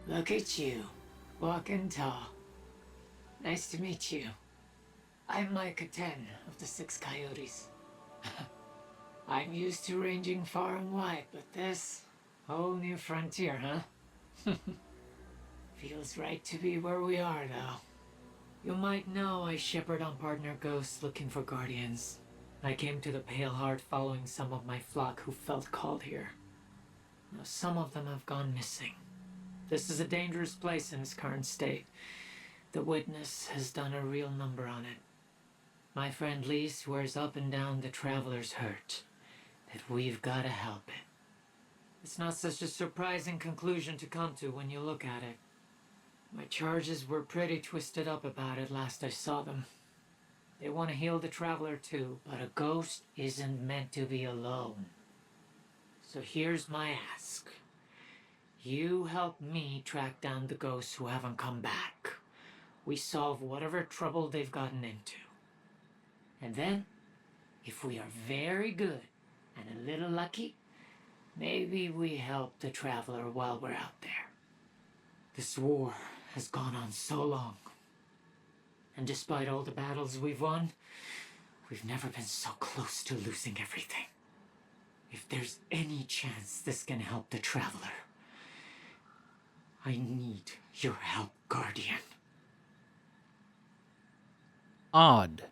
Look at you, walking tall. Nice to meet you. I'm Micah 10 of the Six Coyotes. I'm used to ranging far and wide, but this whole new frontier, huh? Feels right to be where we are, though. You might know I shepherd on partner ghosts looking for guardians. I came to the Pale Heart following some of my flock who felt called here. Now, some of them have gone missing. This is a dangerous place in its current state. The witness has done a real number on it. My friend Lee swears up and down the traveler's hurt, that we've gotta help it. It's not such a surprising conclusion to come to when you look at it. My charges were pretty twisted up about it last I saw them. They want to heal the traveler too, but a ghost isn't meant to be alone. So here's my ask. You help me track down the ghosts who haven't come back. We solve whatever trouble they've gotten into. And then, if we are very good and a little lucky, maybe we help the traveler while we're out there. This war has gone on so long. And despite all the battles we've won, we've never been so close to losing everything. If there's any chance this can help the traveler, I need your help, Guardian. Odd.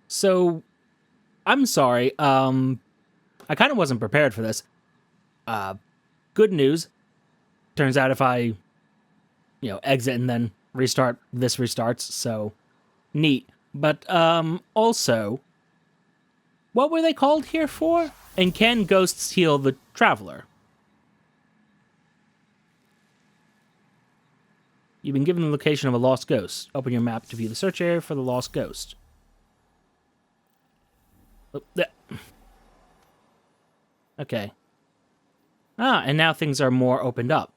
So, I'm sorry, I kind of wasn't prepared for this. Good news. Turns out if I, exit and then restart, this restarts, so neat. But, also, what were they called here for? And can ghosts heal the traveler? You've been given the location of a lost ghost. Open your map to view the search area for the lost ghost. Okay. And now things are more opened up.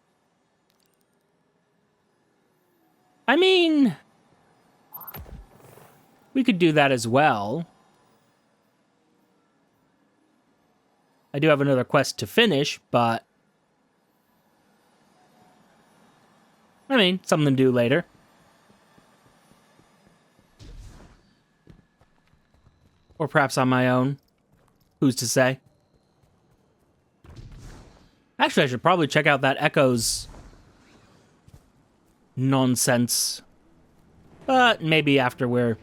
I mean, we could do that as well. I do have another quest to finish, but I mean, something to do later. Or perhaps on my own. Who's to say? Actually, I should probably check out that Echoes nonsense. But maybe after we're...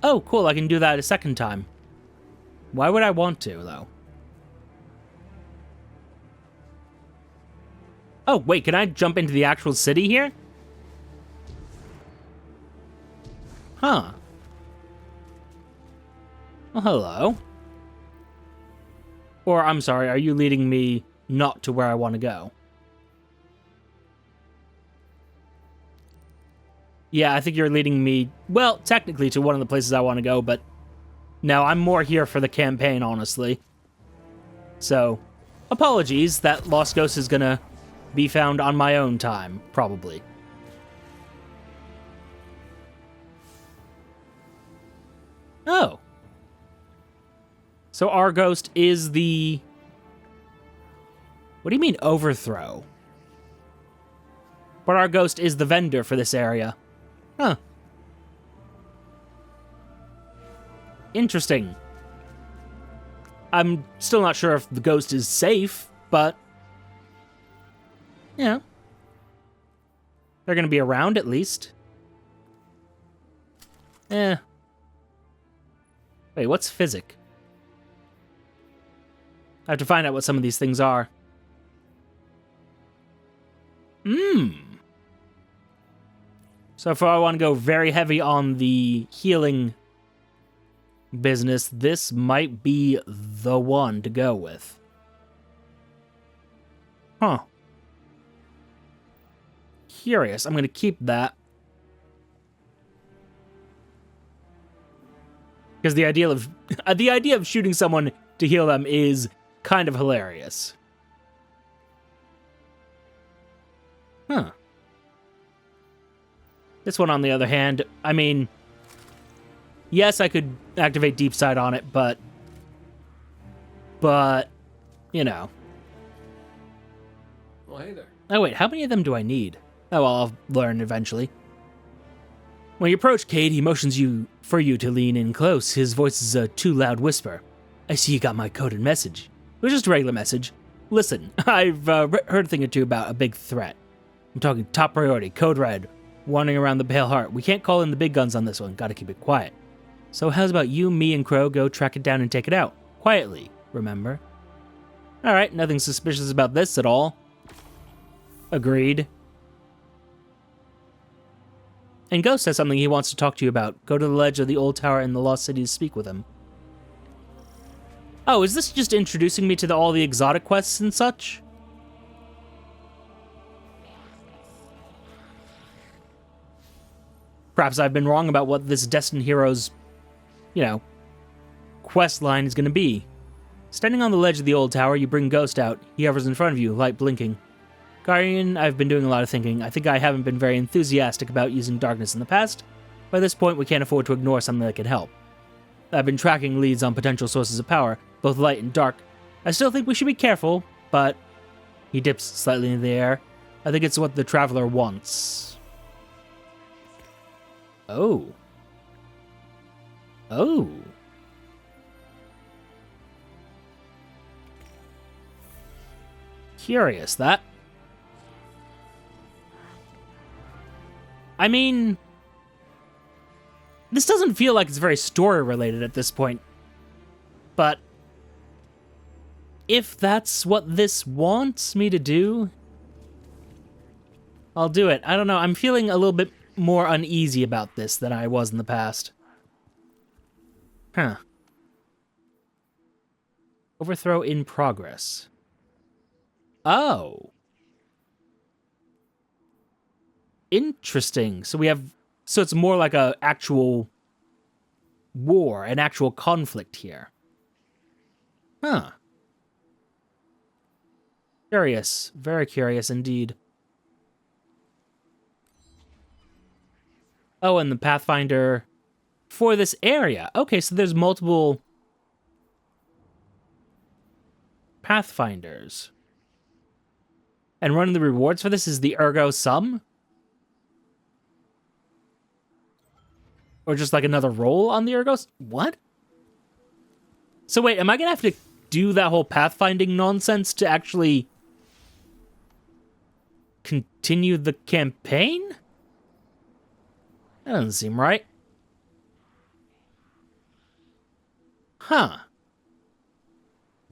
Oh, cool, I can do that a second time. Why would I want to, though? Oh, wait, can I jump into the actual city here? Huh. Well, hello. Or, I'm sorry, are you leading me not to where I want to go? Yeah, I think you're leading me, well, technically to one of the places I want to go, but no, I'm more here for the campaign, honestly. So, apologies, that Lost Ghost is gonna be found on my own time, probably. Oh. So our ghost is the... What do you mean, overthrow? But our ghost is the vendor for this area. Huh. Interesting. I'm still not sure if the ghost is safe, but... Yeah. They're gonna be around, at least. Eh. Wait, what's physic? I have to find out what some of these things are. So if I want to go very heavy on the healing business, this might be the one to go with. Huh. Curious. I'm going to keep that. Because the idea of shooting someone to heal them is kind of hilarious. Huh. This one, on the other hand, I mean, yes, I could activate Deep Sight on it, but, you know. Oh, hey there. Oh wait, how many of them do I need? Oh, well, I'll learn eventually. When you approach Cade, he motions for you to lean in close. His voice is a too loud whisper. I see you got my coded message. It was just a regular message. Listen, I've heard a thing or two about a big threat. I'm talking top priority, code red, wandering around the Pale Heart. We can't call in the big guns on this one, gotta keep it quiet. So how's about you, me, and Crow go track it down and take it out? Quietly, remember? Alright, nothing suspicious about this at all. Agreed. And Ghost has something he wants to talk to you about. Go to the ledge of the old tower in the Lost City to speak with him. Oh, is this just introducing me to all the exotic quests and such? Perhaps I've been wrong about what this Destined Hero's, quest line is going to be. Standing on the ledge of the old tower, you bring Ghost out. He hovers in front of you, light blinking. Guardian, I've been doing a lot of thinking. I think I haven't been very enthusiastic about using darkness in the past. By this point, we can't afford to ignore something that could help. I've been tracking leads on potential sources of power, both light and dark. I still think we should be careful, but... He dips slightly in the air. I think it's what the Traveler wants. Oh. Oh. Curious, that. I mean, this doesn't feel like it's very story-related at this point. But if that's what this wants me to do, I'll do it. I don't know, I'm feeling a little bit more uneasy about this than I was in the past. Huh. Overthrow in progress. Oh. Interesting. So it's more like a actual war, an actual conflict here. Huh. Curious. Very curious indeed. Oh, and the Pathfinder for this area. Okay, so there's multiple Pathfinders. And one of the rewards for this is the Ergo Sum? Or just like another roll on the Ergos? What? So wait, am I gonna have to do that whole pathfinding nonsense to actually continue the campaign? That doesn't seem right. Huh.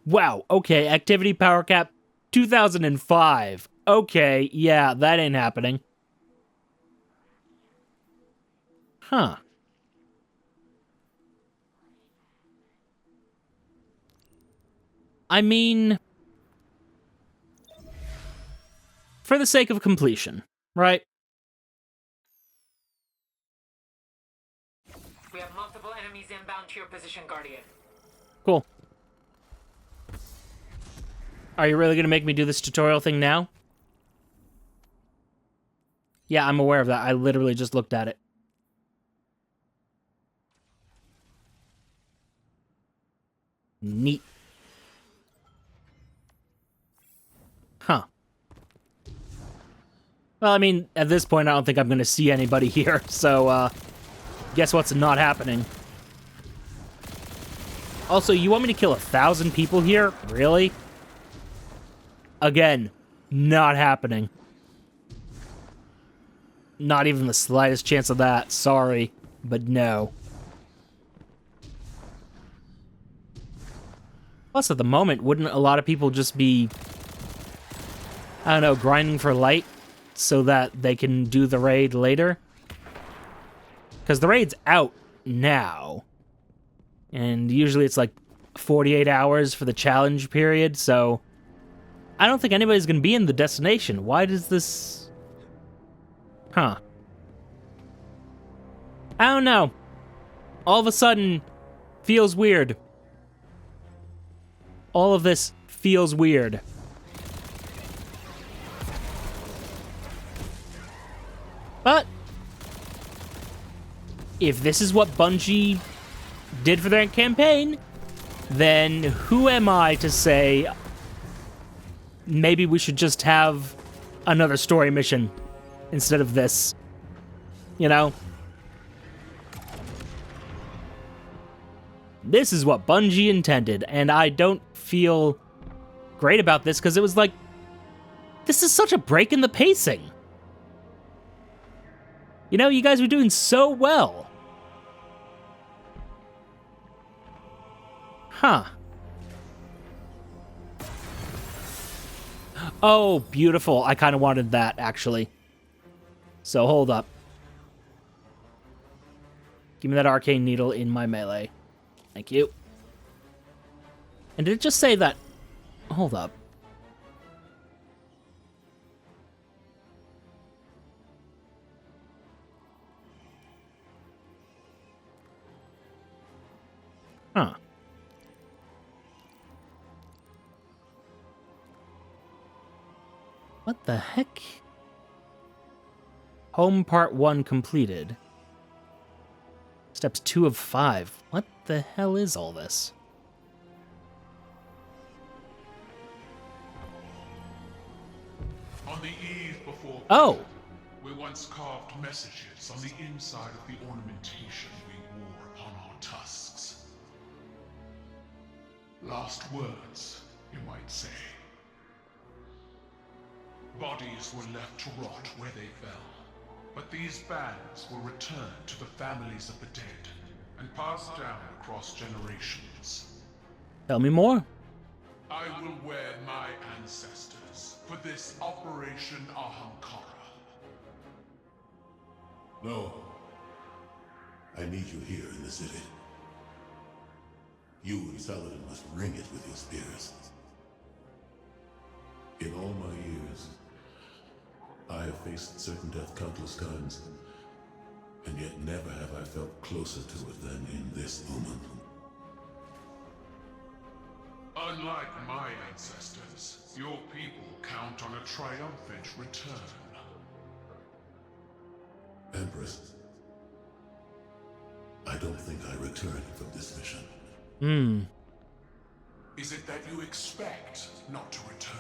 Wow, okay, activity power cap 2005. Okay, yeah, that ain't happening. Huh. I mean, for the sake of completion, right? We have multiple enemies inbound to your position, Guardian. Cool. Are you really going to make me do this tutorial thing now? Yeah, I'm aware of that. I literally just looked at it. Neat. Huh. Well, I mean, at this point, I don't think I'm going to see anybody here, so, guess what's not happening? Also, you want me to kill 1,000 people here? Really? Again, not happening. Not even the slightest chance of that. Sorry, but no. Plus, at the moment, wouldn't a lot of people just be, I don't know, grinding for light so that they can do the raid later? Because the raid's out now. And usually it's like 48 hours for the challenge period, so I don't think anybody's going to be in the destination. Why does this... Huh. I don't know. All of a sudden, feels weird. All of this feels weird. But if this is what Bungie did for their campaign, then who am I to say maybe we should just have another story mission instead of this. You know? This is what Bungie intended, and I don't feel great about this because it was like, this is such a break in the pacing. You know, you guys were doing so well. Huh. Oh, beautiful. I kind of wanted that, actually. So, hold up. Give me that arcane needle in my melee. Thank you. And did it just say that... Hold up. Huh. What the heck? Home Part 1 completed. Steps 2 of 5. What the hell is all this? On the eve before Oh! we once carved messages on the inside of the ornamentation we wore upon our tusks. Last words, you might say. Bodies were left to rot where they fell, but these bands were returned to the families of the dead and passed down across generations. Tell me more. I will wear my ancestors for this Operation Ahamkara. No. I need you here in the city. You and Saladin must ring it with your spears. In all my years, I have faced certain death countless times, and yet never have I felt closer to it than in this moment. Unlike my ancestors, your people count on a triumphant return. Empress, I don't think I return from this mission. Is it that you expect not to return?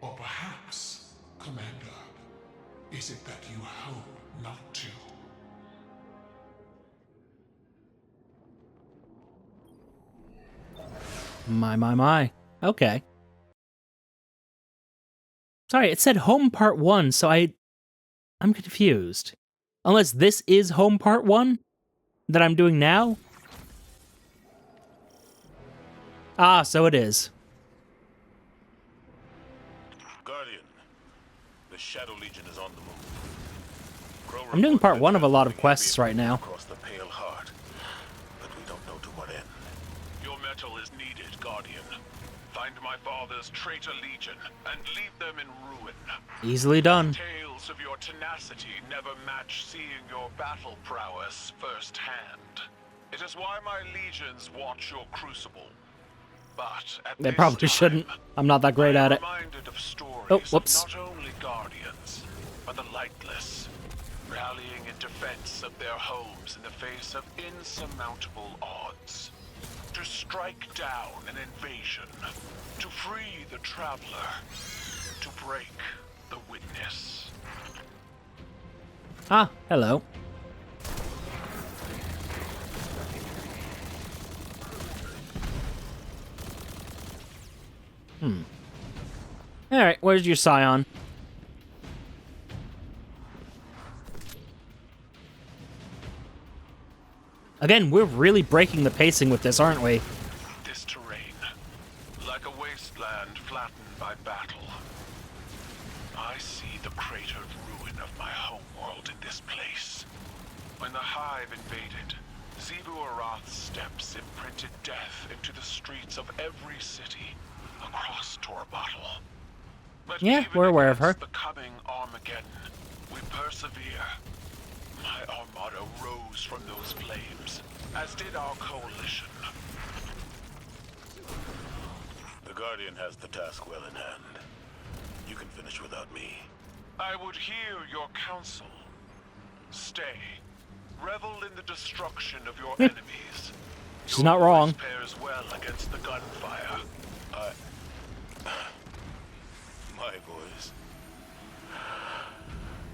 Or perhaps, Commander, is it that you hope not to? My. Okay. Sorry, it said Home Part 1, so I'm confused. Unless this is Home Part 1 that I'm doing now? Ah, so it is. Guardian, the Shadow Legion is on the move. I'm doing Part 1 of a lot of quests right now. Across the Pale Heart, but we don't know to what end. Your metal is needed, Guardian. Find my father's traitor legion and leave them in ruin. Easily done. Tales of your tenacity never match seeing your battle prowess firsthand. It is why my legions watch your crucible. But at They this probably time, shouldn't. I'm not that great I am at it. reminded of stories Oh, whoops. of not only guardians, but the lightless, rallying in defense of their homes in the face of insurmountable odds. To strike down an invasion, to free the traveler, to break the witness. Ah, hello. Alright, where's your scion? Again, we're really breaking the pacing with this, aren't we? This terrain, like a wasteland flattened by battle. I see the cratered ruin of my homeworld in this place. When the Hive invaded, Zebu Arath's steps imprinted death into the streets of every city across Torbottle. But Yeah, even we're aware of her. against the coming Armageddon, we persevere. My armada rose from those flames, as did our coalition. The Guardian has the task well in hand. You can finish without me. I would hear your counsel. Stay. Revel in the destruction of your enemies. She's not wrong. Your voice pairs well against the gunfire. voice.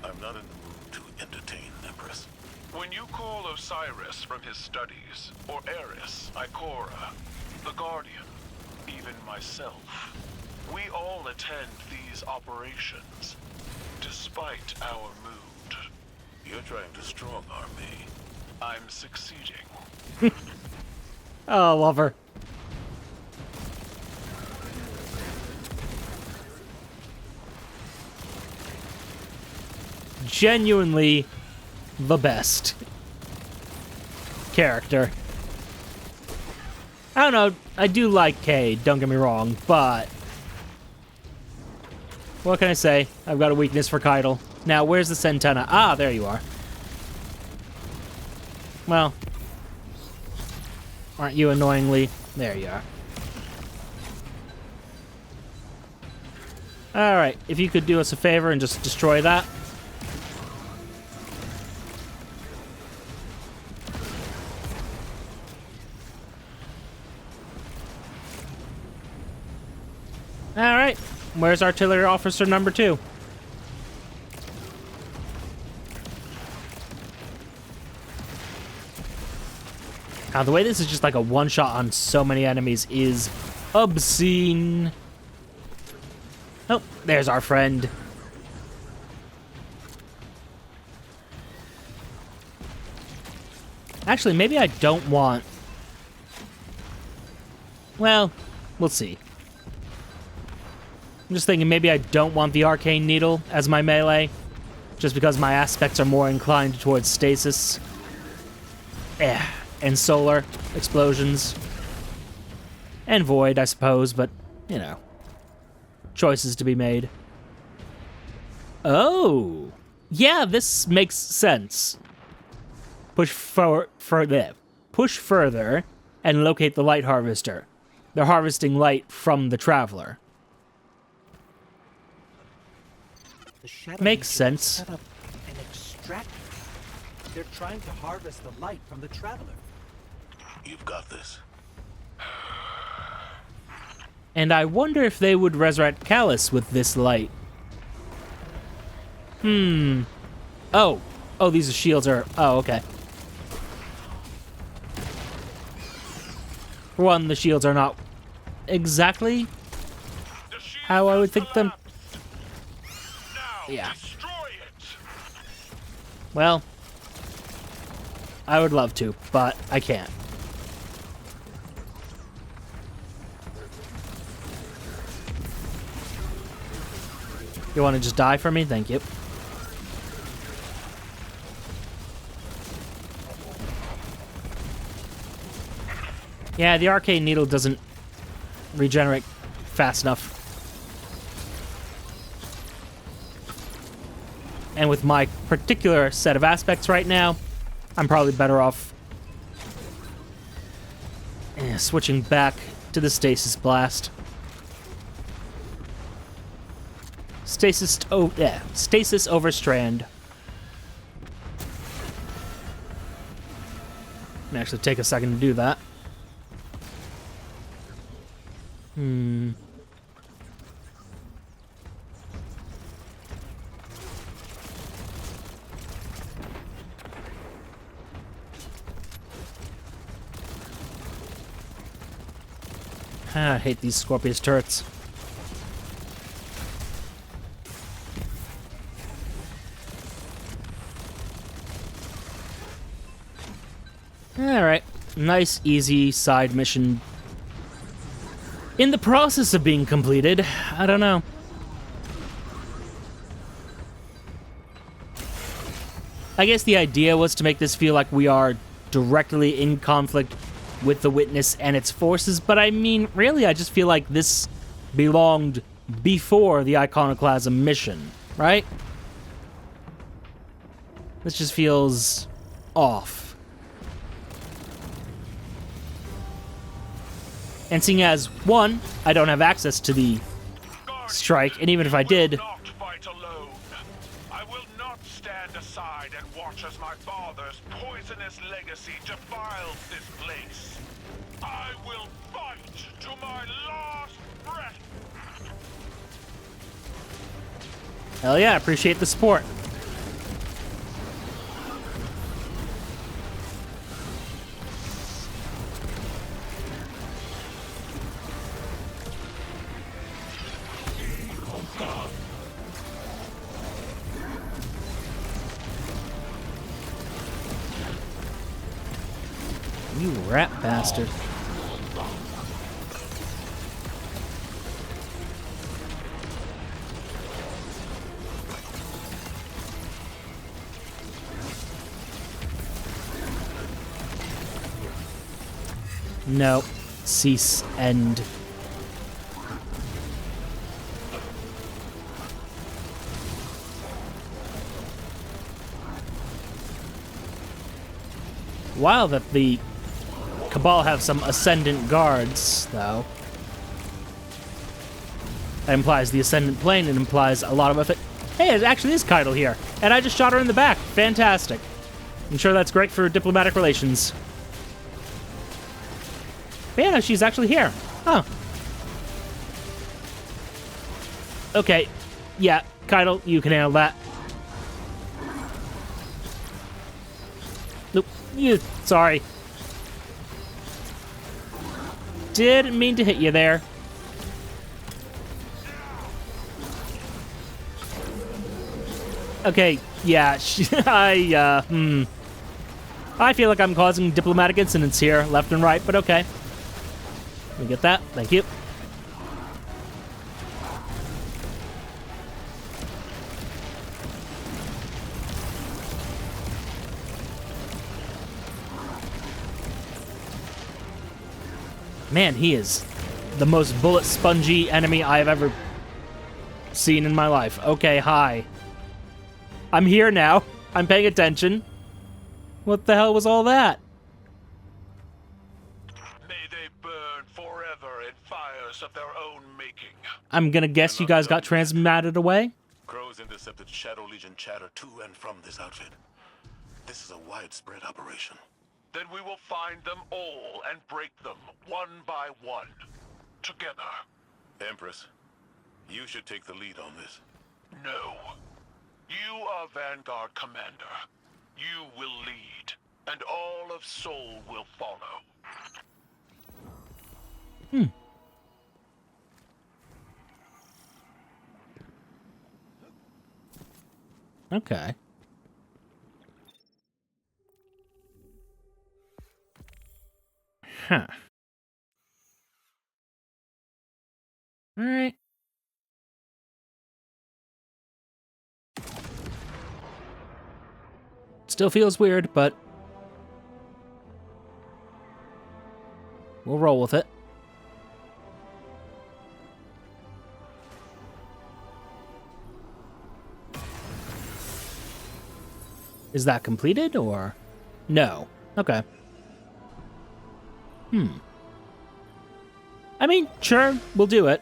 I'm not in the mood to entertain, Empress. When you call Osiris from his studies, or Eris, Ikora, the Guardian, even myself, we all attend these operations, despite our mood. You're trying to strong-arm me. I'm succeeding. Oh, love her. Genuinely the best character. I don't know, I do like Kay, don't get me wrong, but what can I say? I've got a weakness for Keitel. Now, where's the Centena? Ah, there you are. Well, aren't you annoyingly? There you are. Alright, if you could do us a favor and just destroy that. Alright, where's Artillery Officer number 2? Now, the way this is just like a one-shot on so many enemies is obscene. Oh, there's our friend. Actually, maybe I don't want... Well, we'll see. I'm just thinking maybe I don't want the Arcane Needle as my melee, just because my aspects are more inclined towards stasis. And solar explosions. And void, I suppose, but, you know. Choices to be made. Oh! Yeah, this makes sense. Push further and locate the Light Harvester. They're harvesting light from the Traveler. Makes sense. Set up an extractor. They're trying to harvest the light from the Traveler. You've got this. And I wonder if they would resurrect Callus with this light. Oh. Oh, these shields are... Oh, okay. For one, the shields are not exactly how I would think them... Yeah. Well, I would love to, but I can't. You want to just die for me? Thank you. Yeah, the Arcane Needle doesn't regenerate fast enough. And with my particular set of aspects right now, I'm probably better off switching back to the Stasis Blast. Stasis Overstrand. May actually take a second to do that. I hate these Scorpius turrets. Alright, nice, easy side mission. In the process of being completed, I don't know. I guess the idea was to make this feel like we are directly in conflict with the Witness and its forces, but I mean, really, I just feel like this belonged before the Iconoclasm mission, right? This just feels off. And seeing as, one, I don't have access to the strike, and even if I did... I will not stand aside and watch as my father's poisonous legacy defiles this place. I will fight to my last breath. Hell yeah, appreciate the support. You rat bastard. No. Cease. End. Wild that the Cabal have some Ascendant guards, though. That implies the Ascendant plane. It implies a lot of it. Hey, it actually is Keitel here. And I just shot her in the back. Fantastic. I'm sure that's great for diplomatic relations. But yeah, no, she's actually here. Huh. Okay. Yeah, Keitel, you can handle that. Nope. Sorry. Didn't mean to hit you there. Okay, yeah, I feel like I'm causing diplomatic incidents here, left and right, but okay. Let me get that. Thank you. Man, he is the most bullet spongy enemy I have ever seen in my life. Okay, hi. I'm here now. I'm paying attention. What the hell was all that? May they burn forever in fires of their own making. I'm gonna guess you guys got transmatted away? Crows intercepted Shadow Legion chatter to and from this outfit. This is a widespread operation. Then we will find them all and break them one by one. Together. Empress, you should take the lead on this. No. You are Vanguard Commander. You will lead, and all of Seoul will follow. Okay. Huh. Alright. Still feels weird, but we'll roll with it. Is that completed, or? No. Okay. I mean, sure, we'll do it.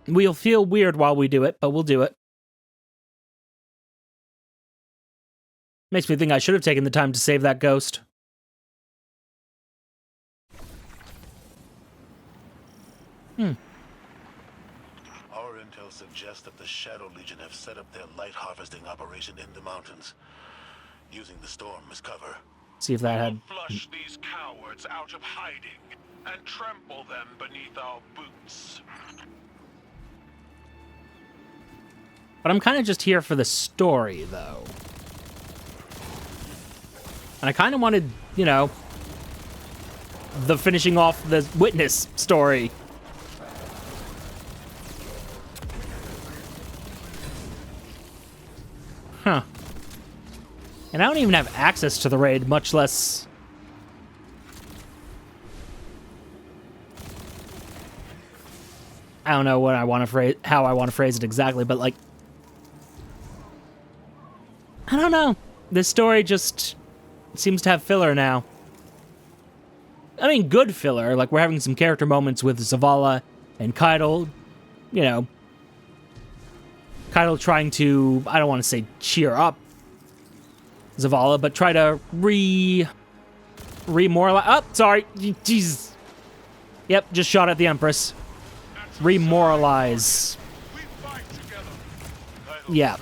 We'll feel weird while we do it, but we'll do it. Makes me think I should have taken the time to save that ghost. Our intel suggests that the Shadow Legion have set up their light harvesting operation in the mountains, using the storm as cover. See if that had... Flush these cowards out of hiding and trample them beneath our boots. But I'm kind of just here for the story, though. And I kind of wanted, you know, the finishing off the Witness story. Huh. And I don't even have access to the raid, much less... I don't know what I want to phrase, how I want to phrase it exactly, but like... I don't know. This story just seems to have filler now. I mean, good filler. Like, we're having some character moments with Zavala and Keitel. You know, Keitel trying to, I don't want to say cheer up Zavala, but try to remoralize. Oh, sorry. Jesus. Yep, just shot at the Empress. Remoralize. We fight together. I Yeah,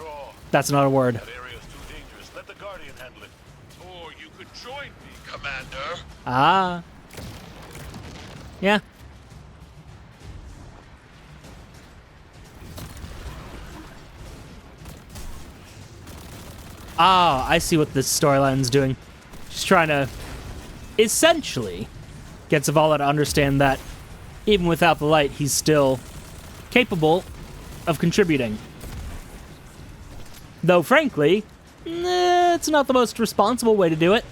that's not a word. That area is too dangerous. Let the Guardian handle it. Or you could join me, Commander. Ah. Yeah. Ah, I see what this storyline's doing. She's trying to, essentially, get Zavala to understand that even without the light, he's still capable of contributing. Though, frankly, it's not the most responsible way to do it.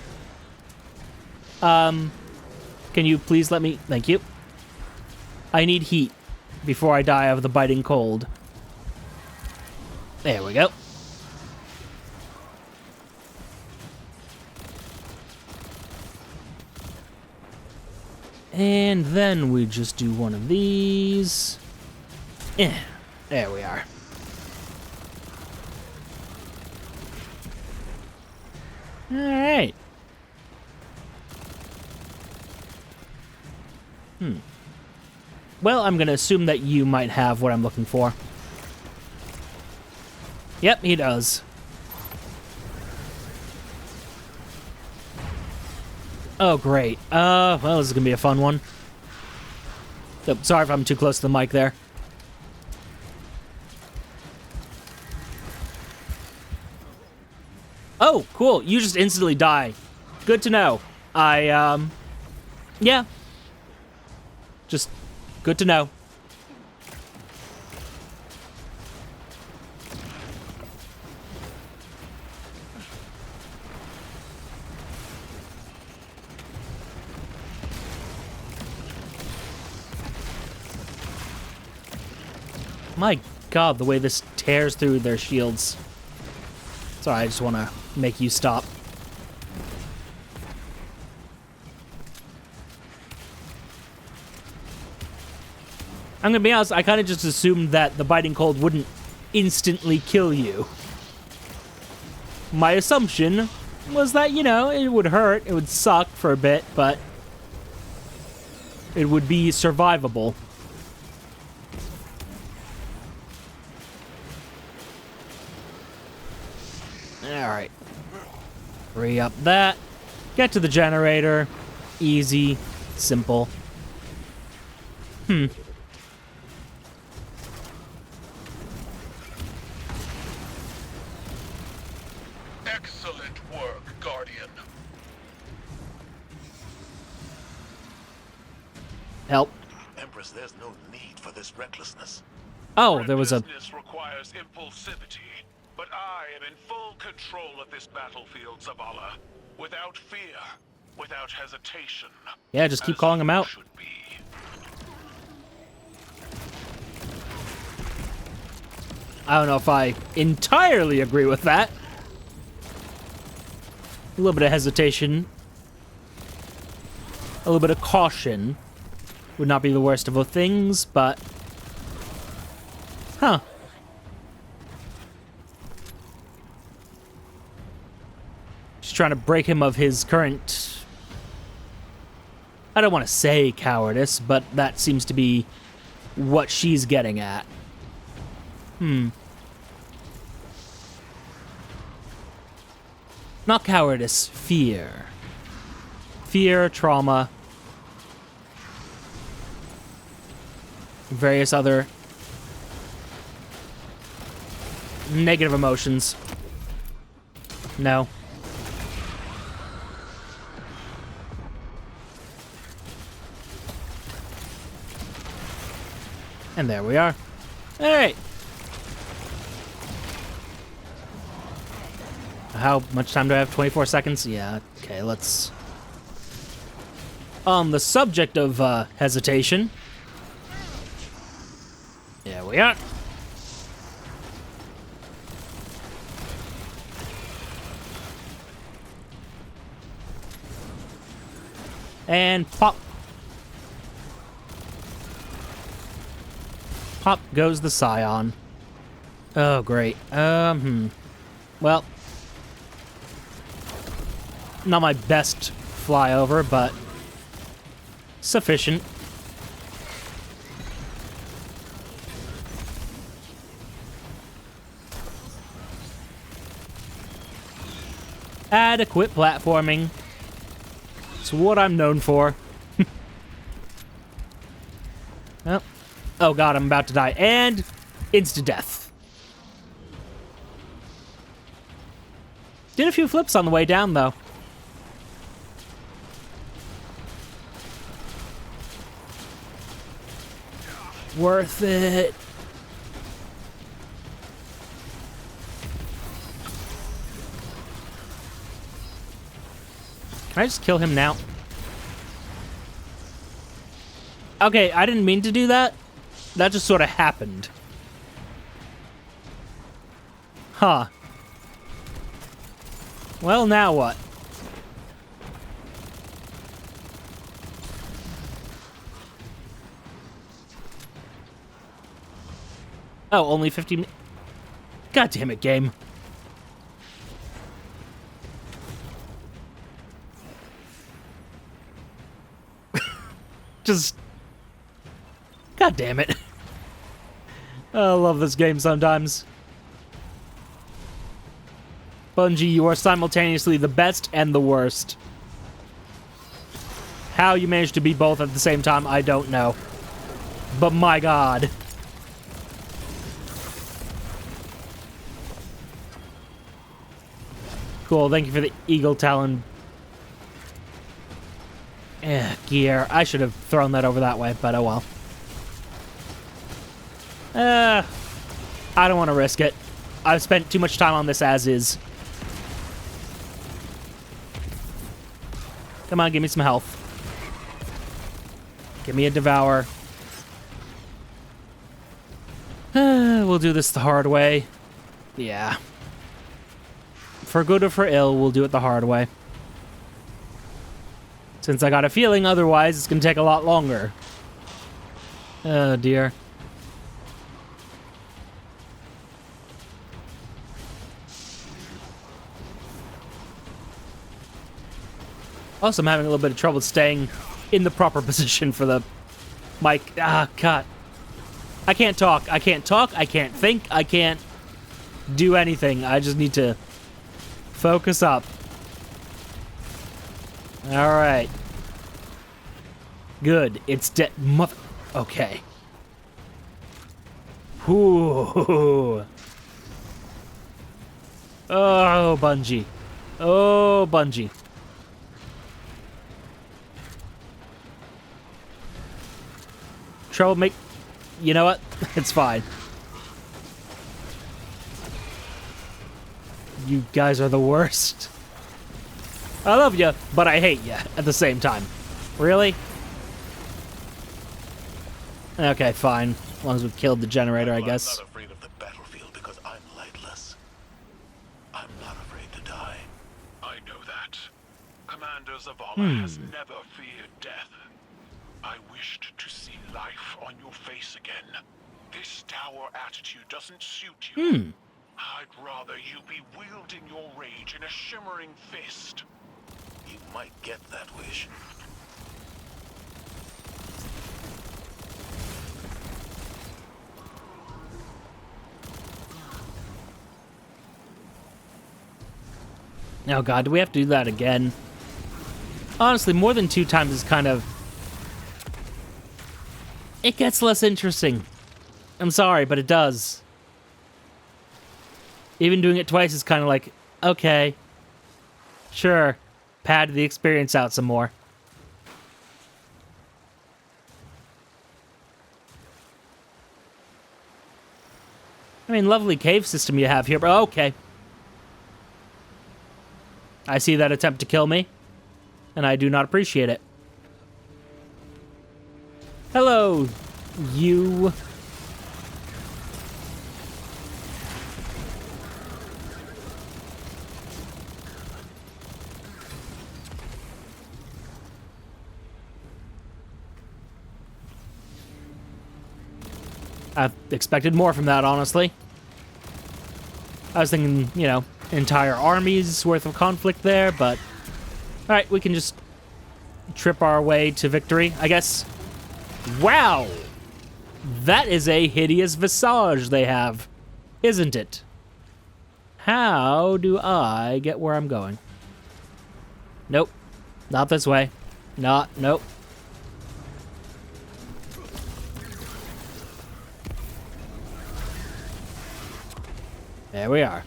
Can you please let me... Thank you. I need heat before I die of the biting cold. There we go. And then we just do one of these. There we are. Alright. Well, I'm going to assume that you might have what I'm looking for. Yep, he does. Oh, great. Well, this is going to be a fun one. Oh, sorry if I'm too close to the mic there. Oh, cool. You just instantly die. Good to know. Yeah. Just good to know. My god, the way this tears through their shields. Sorry, I just want to make you stop. I'm gonna be honest, I kind of just assumed that the biting cold wouldn't instantly kill you. My assumption was that, you know, it would hurt, it would suck for a bit, but it would be survivable. Alright. Free up that. Get to the generator. Easy. Simple. Excellent work, Guardian. Help. Empress, there's no need for this recklessness. Oh, there was a... Recklessness requires impulsivity, but I am in full control of this battlefield, Zavala. Without fear, without hesitation. Yeah, just keep as calling him you out. should be. I don't know if I entirely agree with that. A little bit of hesitation. A little bit of caution would not be the worst of both things, but... Huh. Just trying to break him of his current... I don't want to say cowardice, but that seems to be what she's getting at. Not cowardice, fear. Fear, trauma, various other negative emotions. No. And there we are. All right. How much time do I have? 24 seconds? Yeah, okay, let's... On the subject of hesitation. There we are. And pop. Pop goes the Scion. Oh, great. Well... Not my best flyover, but sufficient. Adequate platforming. It's what I'm known for. Oh. Oh god, I'm about to die. And insta-death. Did a few flips on the way down, though. Worth it. Can I just kill him now? Okay, I didn't mean to do that. That just sort of happened. Huh. Well, now what? Oh, only 50 God damn it, game. Just... God damn it. I love this game sometimes. Bungie, you are simultaneously the best and the worst. How you managed to be both at the same time, I don't know. But my god. Cool, thank you for the Eagle Talon gear. I should have thrown that over that way, but oh well. I don't want to risk it. I've spent too much time on this as is. Come on, give me some health. Give me a devour. We'll do this the hard way. Yeah. For good or for ill, we'll do it the hard way. Since I got a feeling otherwise it's gonna take a lot longer. Oh dear. Also, I'm having a little bit of trouble staying in the proper position for the mic. Ah, God. I can't talk. I can't talk. I can't think. I can't do anything. I just need to focus up. Alright. Good. It's dead. Mother... Okay. Ooh. Oh, Bungie. Oh, Bungie. Trouble make... You know what? It's fine. You guys are the worst. I love you, but I hate you at the same time. Really? Okay, fine. As long as we've killed the generator, I guess. I'm not afraid of the battlefield because I'm lightless. I'm not afraid to die. I know that. Commander Zavala has never feared death. I wished to see life on your face again. This dour attitude doesn't suit you. I'd rather you be wielding your rage in a shimmering fist. You might get that wish. Oh god, do we have to do that again? Honestly, more than 2 times is kind of... It gets less interesting. I'm sorry, but it does. Even doing it twice is kind of like, okay. Sure. Pad the experience out some more. I mean, lovely cave system you have here, but okay. I see that attempt to kill me, and I do not appreciate it. Hello, you. I expected more from that, honestly. I was thinking, you know, entire armies worth of conflict there, but... Alright, we can just trip our way to victory, I guess. Wow! That is a hideous visage they have, isn't it? How do I get where I'm going? Nope. Not this way. Nope. There we are.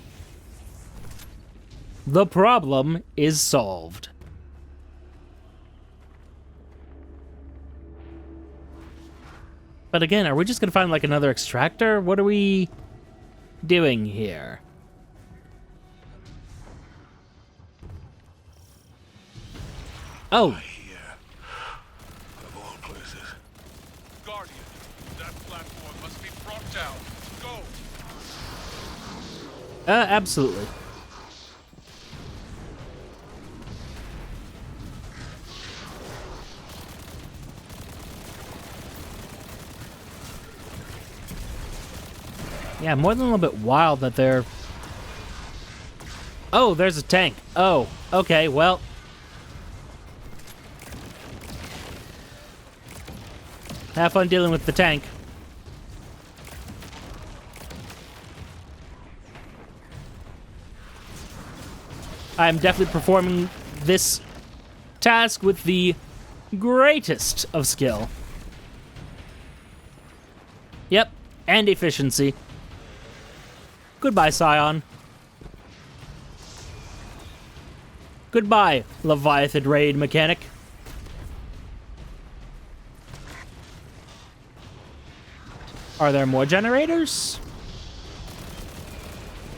The problem is solved. But again, are we just gonna find like another extractor? What are we doing here? Oh, Here. Of all places. Guardian, that platform must be brought down. Go! absolutely. Yeah, more than a little bit wild that they're... Oh, there's a tank. Oh, okay, well... Have fun dealing with the tank. I'm definitely performing this task with the greatest of skill. Yep, and efficiency. Goodbye, Scion. Goodbye, Leviathan Raid Mechanic. Are there more generators?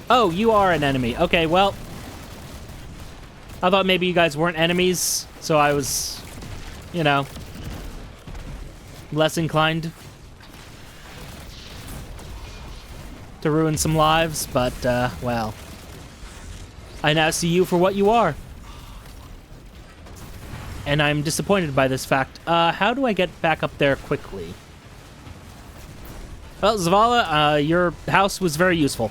Oh, you are an enemy. Okay, well... I thought maybe you guys weren't enemies, so I was, you know, less inclined to ruin some lives, but, well. I now see you for what you are. And I'm disappointed by this fact. How do I get back up there quickly? Well, Zavala, your house was very useful.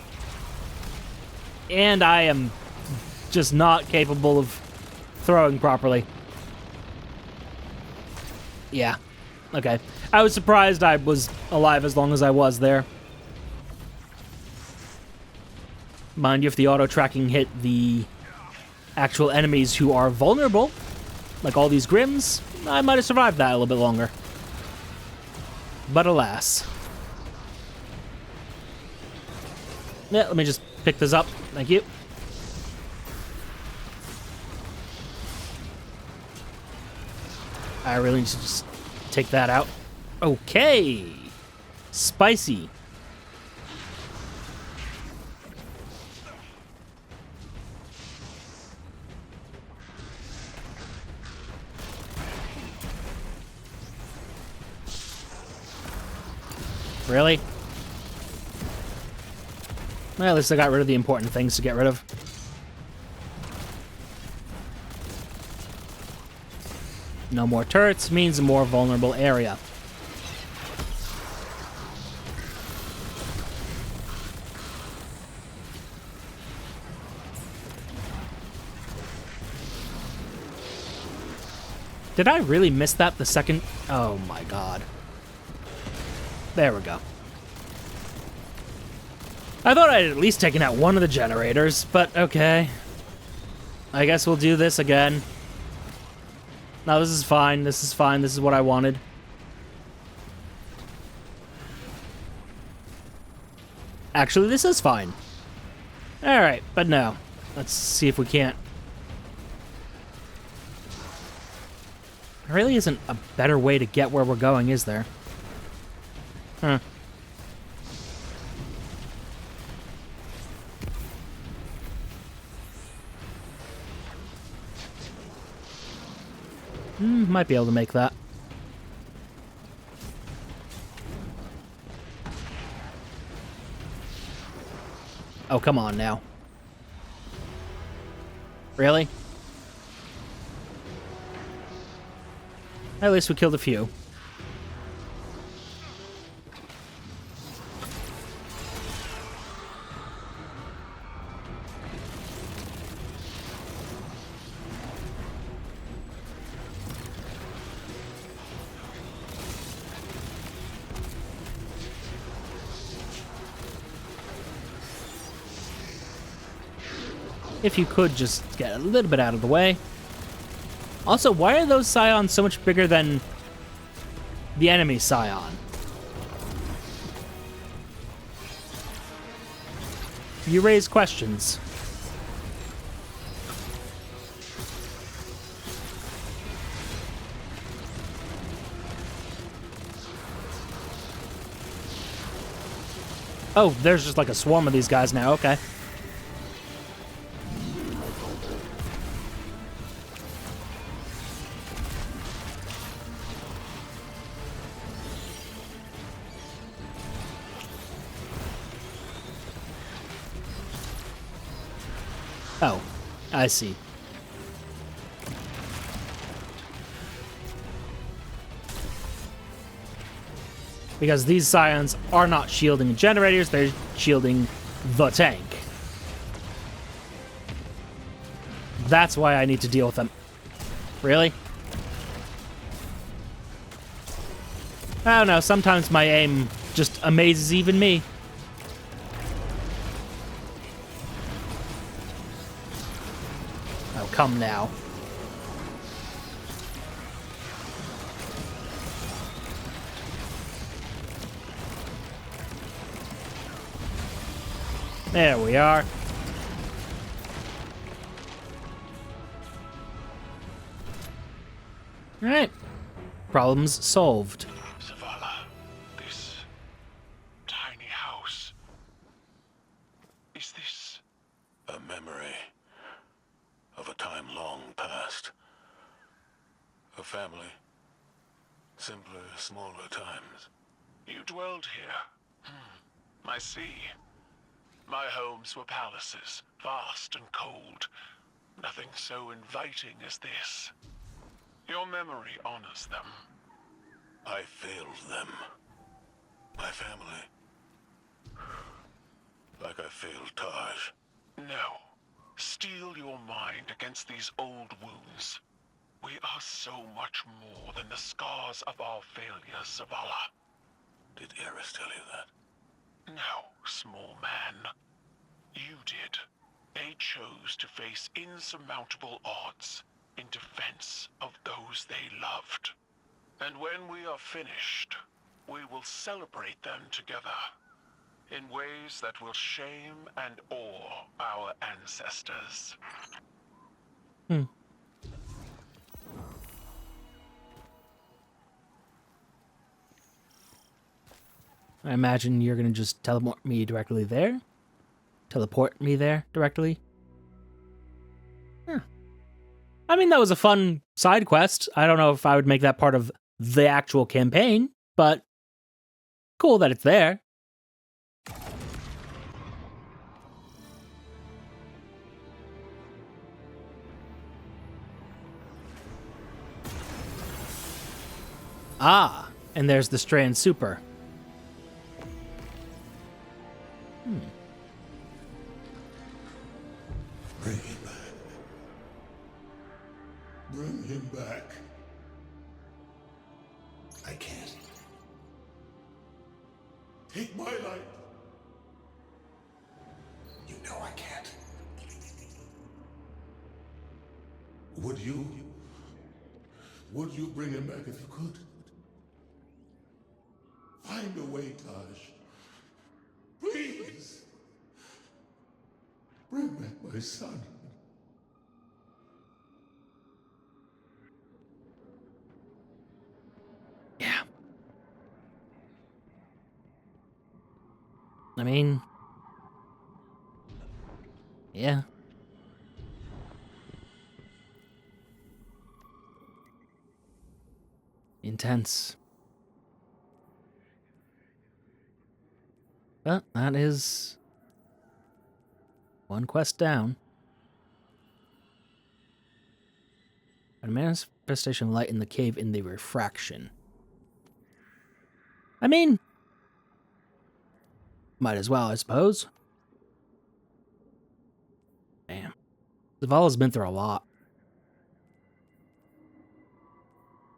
And I am just not capable of throwing properly. Yeah. Okay. I was surprised I was alive as long as I was there. Mind you, if the auto-tracking hit the actual enemies who are vulnerable, like all these Grims, I might have survived that a little bit longer. But alas. Yeah, let me just pick this up. Thank you. I really need to just take that out. Okay. Spicy. Really? Well, at least I got rid of the important things to get rid of. No more turrets means a more vulnerable area. Did I really miss that the second? Oh my god. There we go. I thought I'd at least taken out one of the generators, but okay. I guess we'll do this again. No, this is fine. This is fine. This is what I wanted. Actually, this is fine. Alright, but no. Let's see if we can't. There really isn't a better way to get where we're going, is there? Huh. Might be able to make that. Oh, come on now. Really? At least we killed a few. If you could just get a little bit out of the way. Also, why are those scions so much bigger than the enemy scion? You raise questions. Oh, there's just like a swarm of these guys now, okay. Oh, I see. Because these scions are not shielding generators, they're shielding the tank. That's why I need to deal with them. Really? I don't know, sometimes my aim just amazes even me. Oh, come now. There we are. Alright. Problems solved. Zavala, this tiny house. Is this A memory of a time long past. A family. Simpler, smaller times. you dwelled here? I see. My homes were palaces, vast and cold. Nothing so inviting as this. Your memory honors them. I failed them. My family. Like I failed Taj. No. Steel your mind against these old wounds. We are so much more than the scars of our failures, Zavala. Did Eris tell you that? No, small man. You did. They chose to face insurmountable odds in defense of those they loved. And when we are finished, we will celebrate them together in ways that will shame and awe our ancestors. I imagine you're gonna just teleport me directly there? Teleport me there directly? Huh. I mean, that was a fun side quest. I don't know if I would make that part of the actual campaign, but cool that it's there. Ah, and there's the Strand Super. Bring him back. Bring him back. I can't. Take my life. You know I can't. Would you? Would you bring him back if you could? Find a way, Taj. Please. Bring back my son. Yeah. I mean, yeah. Intense. But that is one quest down. A manifestation of light in the cave in the refraction. I mean, might as well, I suppose. Damn. Zavala's been through a lot.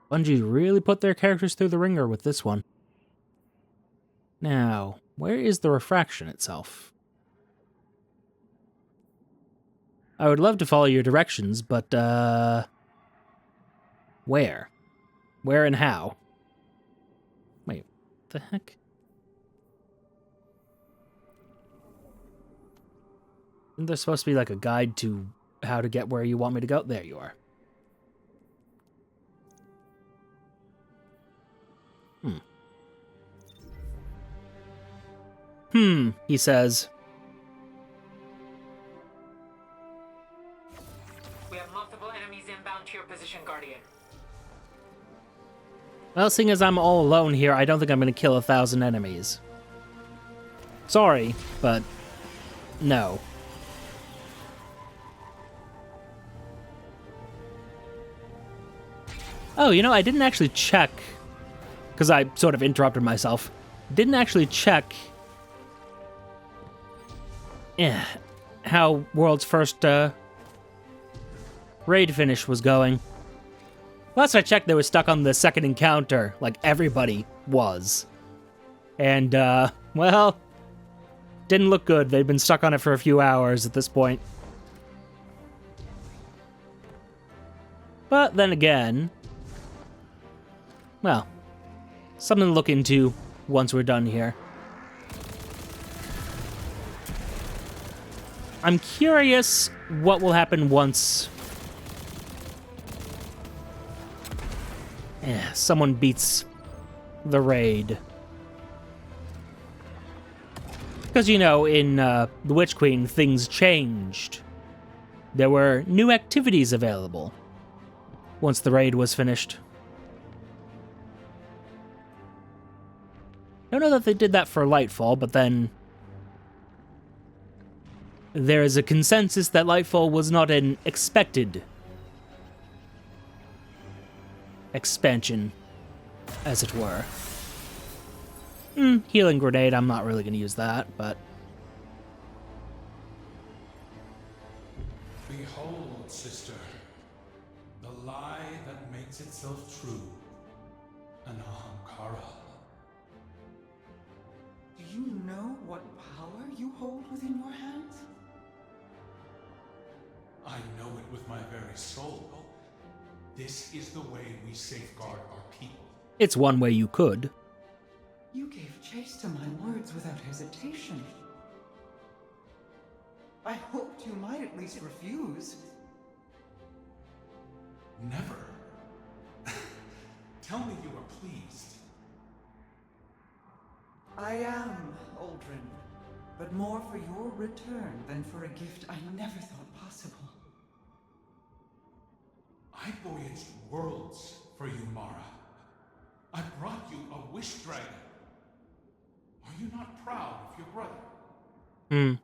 Bungie really put their characters through the ringer with this one. Now, where is the refraction itself? I would love to follow your directions, but, Where? Where and how? Wait, what the heck? Isn't there supposed to be like a guide to how to get where you want me to go? There you are. He says. We have multiple enemies inbound to your position, Guardian. Well, seeing as I'm all alone here, I don't think I'm going to kill 1,000 enemies. Sorry, but no. Oh, you know, I didn't actually check, because I sort of interrupted myself. Didn't actually check how World's First raid finish was going. Last I checked, they were stuck on the second encounter, like everybody was. And, well, didn't look good. They'd been stuck on it for a few hours at this point. But then again, well, something to look into once we're done here. I'm curious what will happen once someone beats the raid. Because, you know, in The Witch Queen, things changed. There were new activities available once the raid was finished. I don't know that they did that for Lightfall, but then there is a consensus that Lightfall was not an expected expansion, as it were. Healing grenade, I'm not really going to use that, but... Behold, sister, the lie that makes itself true. An Ahamkara. Do you know what power you hold within your hands? I know it with my very soul. This is the way we safeguard our people. It's one way you could. You gave chase to my words without hesitation. I hoped you might at least refuse. Never. Tell me you are pleased. I am, Aldrin, but more for your return than for a gift I never thought possible. I voyaged worlds for you, Mara. I brought you a wish dragon. Are you not proud of your brother?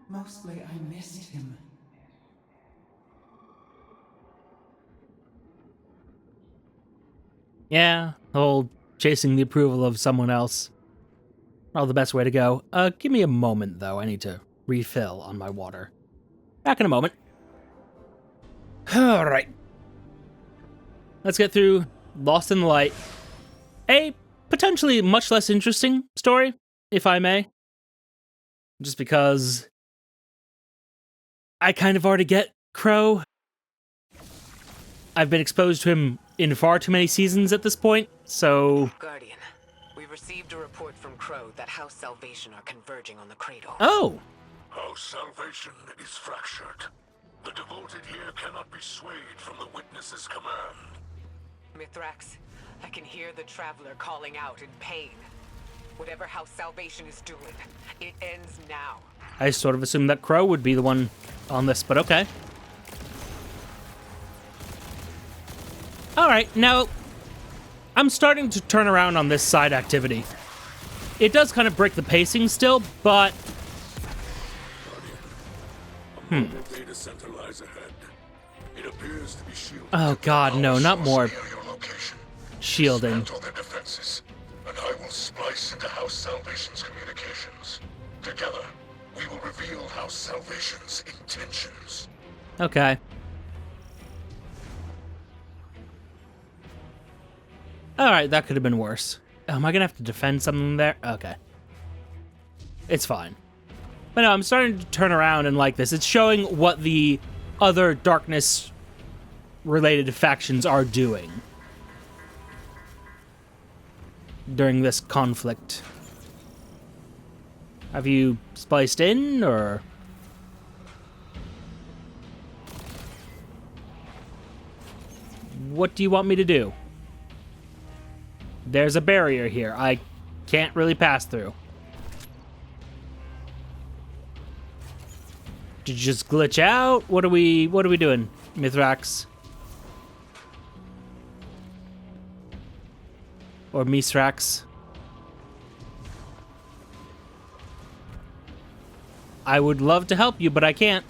Mostly I missed him. Yeah, the whole chasing the approval of someone else. Not the best way to go. Give me a moment, though. I need to refill on my water. Back in a moment. Alright. Let's get through Lost in the Light. A potentially much less interesting story, if I may. Just because I kind of already get Crow. I've been exposed to him in far too many seasons at this point, so... Guardian, we received a report from Crow that House Salvation are converging on the Cradle. Oh! House Salvation is fractured. The devoted here cannot be swayed from the witness's command. Mithrax, I can hear the Traveler calling out in pain. Whatever House Salvation is doing, it ends now. I sort of assumed that Crow would be the one on this, but okay. Alright, now, I'm starting to turn around on this side activity. It does kind of break the pacing still, but... Data center lies ahead. It appears to be shielded. Oh god, no, not more shielding. Dismantle their defenses, and I will splice into House Salvation's communications. Together, we will reveal House Salvation's intentions. Okay. Alright, that could have been worse. Oh, am I gonna have to defend something there? Okay. It's fine. But no, I'm starting to turn around and like this. It's showing what the other darkness related factions are doing during this conflict. Have you spliced in, or... What do you want me to do? There's a barrier here. I can't really pass through. Did you just glitch out? What are we doing, Mithrax? Or Mithrax? I would love to help you, but I can't.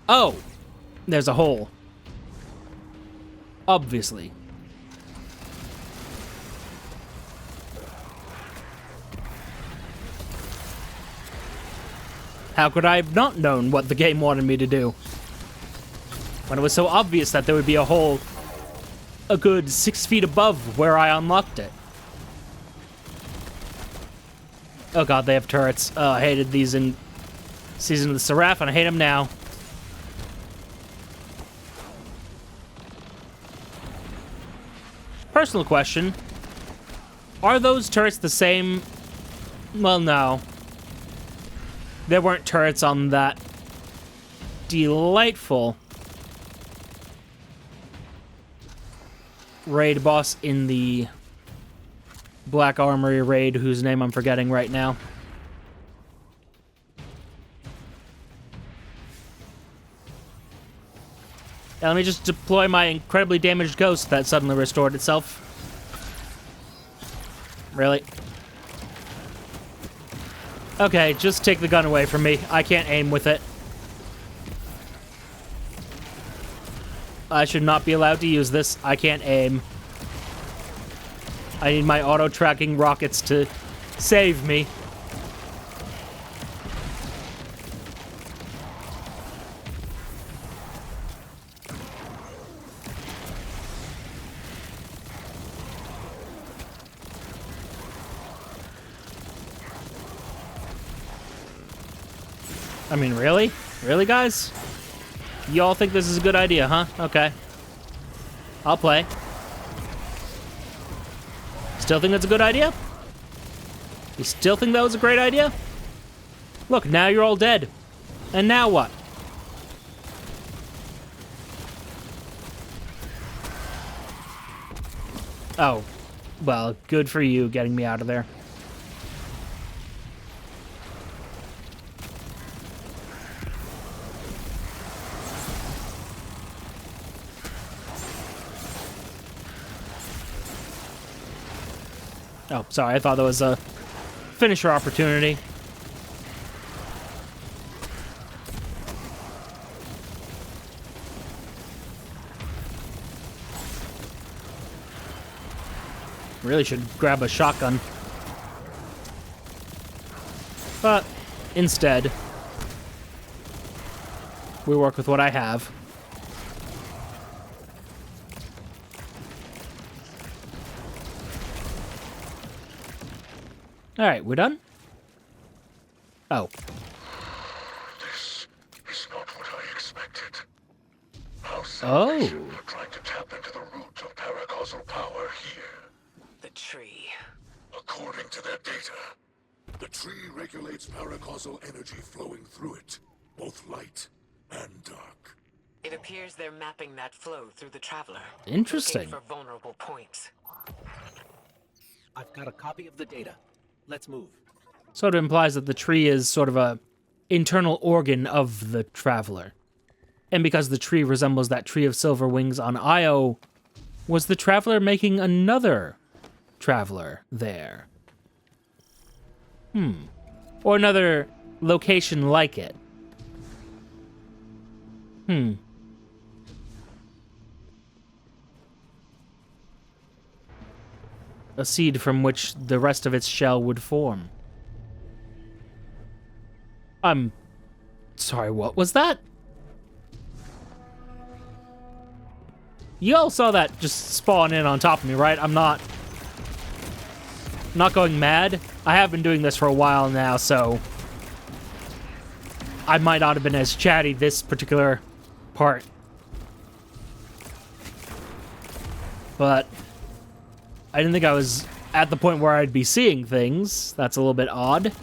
Oh! There's a hole. Obviously. How could I have not known what the game wanted me to do? When it was so obvious that there would be a hole a good 6 feet above where I unlocked it. Oh god, they have turrets. Oh, I hated these in Season of the Seraph, and I hate them now. Personal question. Are those turrets the same? Well, no. There weren't turrets on that delightful raid boss in the Black Armory raid, whose name I'm forgetting right now. Now, let me just deploy my incredibly damaged ghost that suddenly restored itself. Really? Okay, just take the gun away from me. I can't aim with it. I should not be allowed to use this. I can't aim. I need my auto-tracking rockets to save me. I mean, really? Really, guys? You all think this is a good idea, huh? Okay. I'll play. Still think that's a good idea? You still think that was a great idea? Look, now you're all dead. And now what? Oh. Well, good for you getting me out of there. Oh, sorry, I thought that was a finisher opportunity. Really should grab a shotgun. But instead, we work with what I have. Alright, we're done? Oh. This is not what I expected. How Oh. You're trying to tap into the root of paracausal power here. The tree. According to their data, the tree regulates paracausal energy flowing through it, both light and dark. It appears they're mapping that flow through the Traveler. Interesting. Looking for vulnerable points. I've got a copy of the data. Let's move. Sort of implies that the tree is sort of a internal organ of the Traveler. And because the tree resembles that tree of silver wings on Io, was the Traveler making another Traveler there? Or another location like it? A seed from which the rest of its shell would form. I'm sorry, what was that? You all saw that just spawn in on top of me, right? I'm not going mad. I have been doing this for a while now, so I might not have been as chatty this particular part. But I didn't think I was at the point where I'd be seeing things. That's a little bit odd.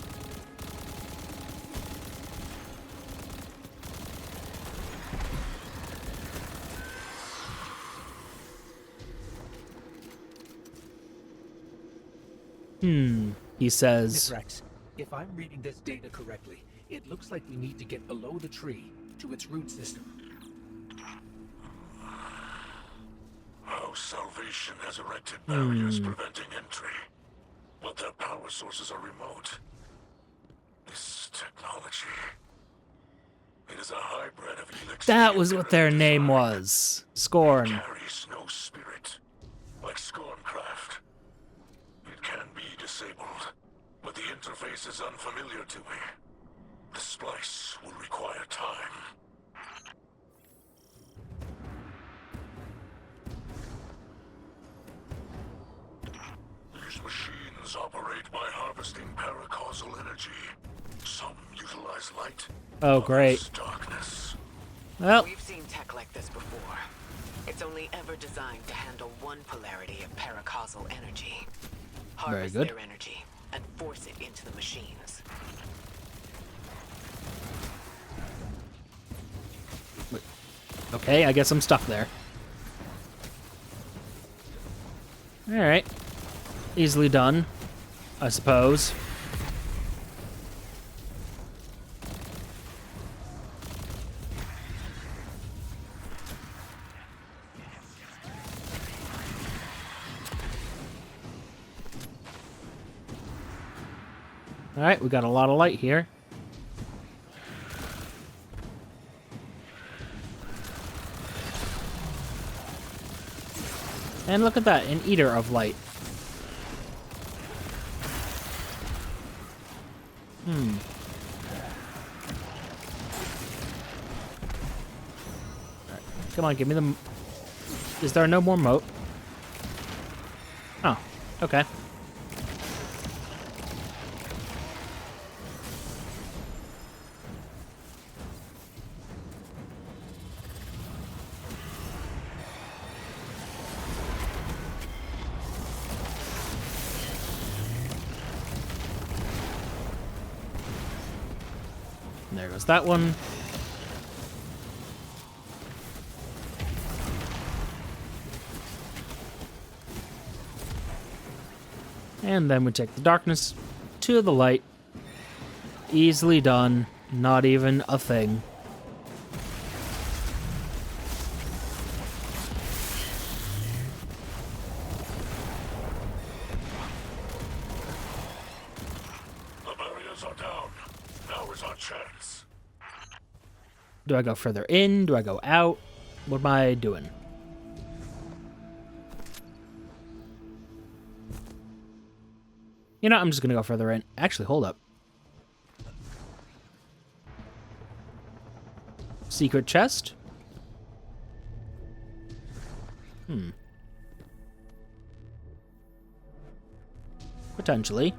He says... Mithrax, if I'm reading this data correctly, it looks like we need to get below the tree, to its root system. How Salvation has erected barriers preventing entry, but their power sources are remote. This technology... It is a hybrid of Helix... That was what their name was. Scorn. It carries no spirit, like Scorncraft. It can be disabled, but the interface is unfamiliar to me. The splice will require time. These machines operate by harvesting paracausal energy. Some utilize light. Oh, great. Others darkness. Well, We've seen tech like this before. It's only ever designed to handle one polarity of paracausal energy. Harvest good. their energy and force it into the machines. okay, I guess I'm stuck there. Alright. Easily done, I suppose. Alright, we got a lot of light here. And look at that, an eater of light. Alright, come on, give me the... Is there no more moat? Oh, okay. There goes that one. And then we take the darkness to the light. Easily done. Not even a thing. The barriers are down. Now is our chance. Do I go further in? Do I go out? What am I doing? You know, I'm just gonna go further in. Actually, hold up. Secret chest? Potentially.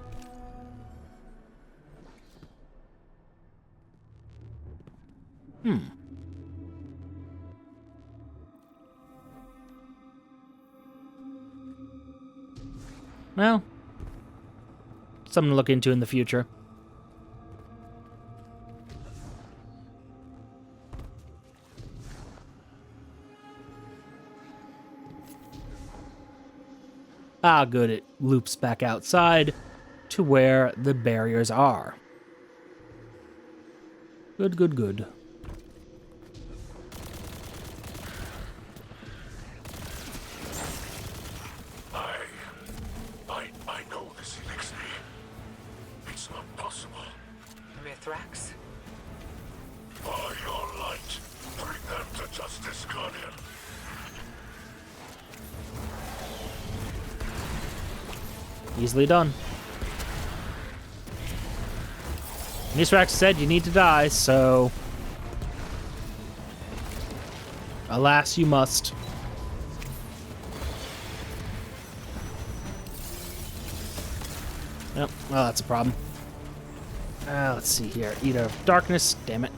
Well, something to look into in the future. Ah, good. It loops back outside to where the barriers are. Good, good, good. I know this elixir. It's not possible. Mithrax? By your light, bring them to justice, Guardian. Easily done. Mithrax said you need to die, so... alas, you must. Yep, well, that's a problem. Let's see here. Eater of darkness. Damn it.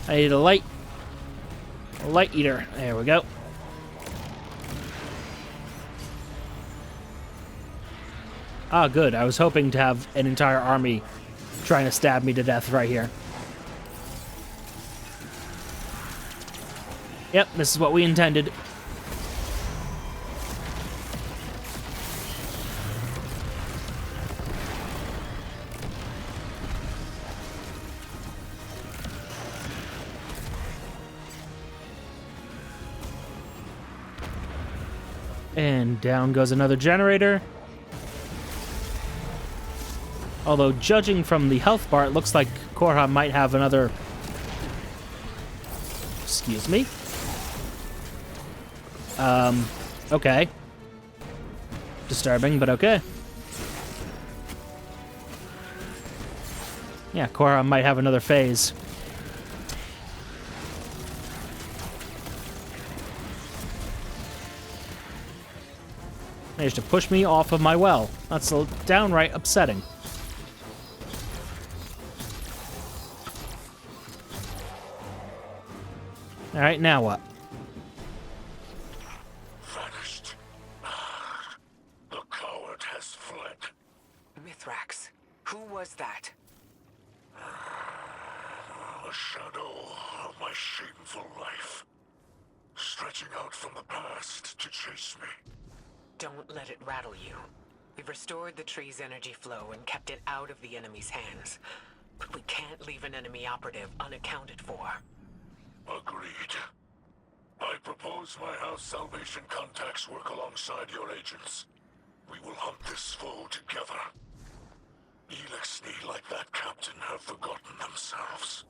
I need a light. A light eater. There we go. Ah, good. I was hoping to have an entire army trying to stab me to death right here. Yep, this is what we intended. And down goes another generator. Although, judging from the health bar, it looks like Korra might have another... Excuse me? Okay. Disturbing, but okay. Yeah, Korra might have another phase. Managed to push me off of my well. That's downright upsetting. Alright, now what? Vanished. The coward has fled. Mithrax, who was that? A shadow of my shameful life. Stretching out from the past to chase me. Don't let it rattle you. We've restored the tree's energy flow and kept it out of the enemy's hands. But we can't leave an enemy operative unaccounted for. Agreed. I propose my House Salvation contacts work alongside your agents. We will hunt this foe together. Elixni, like that captain, have forgotten themselves.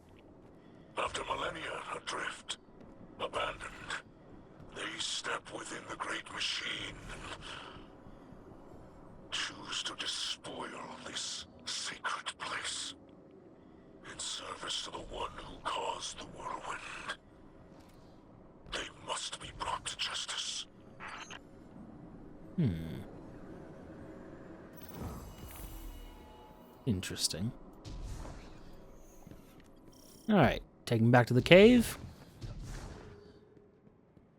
After millennia adrift, abandoned, they step within the great machine and choose to despoil this sacred place in service to the one who caused the whirlwind. They must be brought to justice. Interesting. Alright, taking me back to the cave.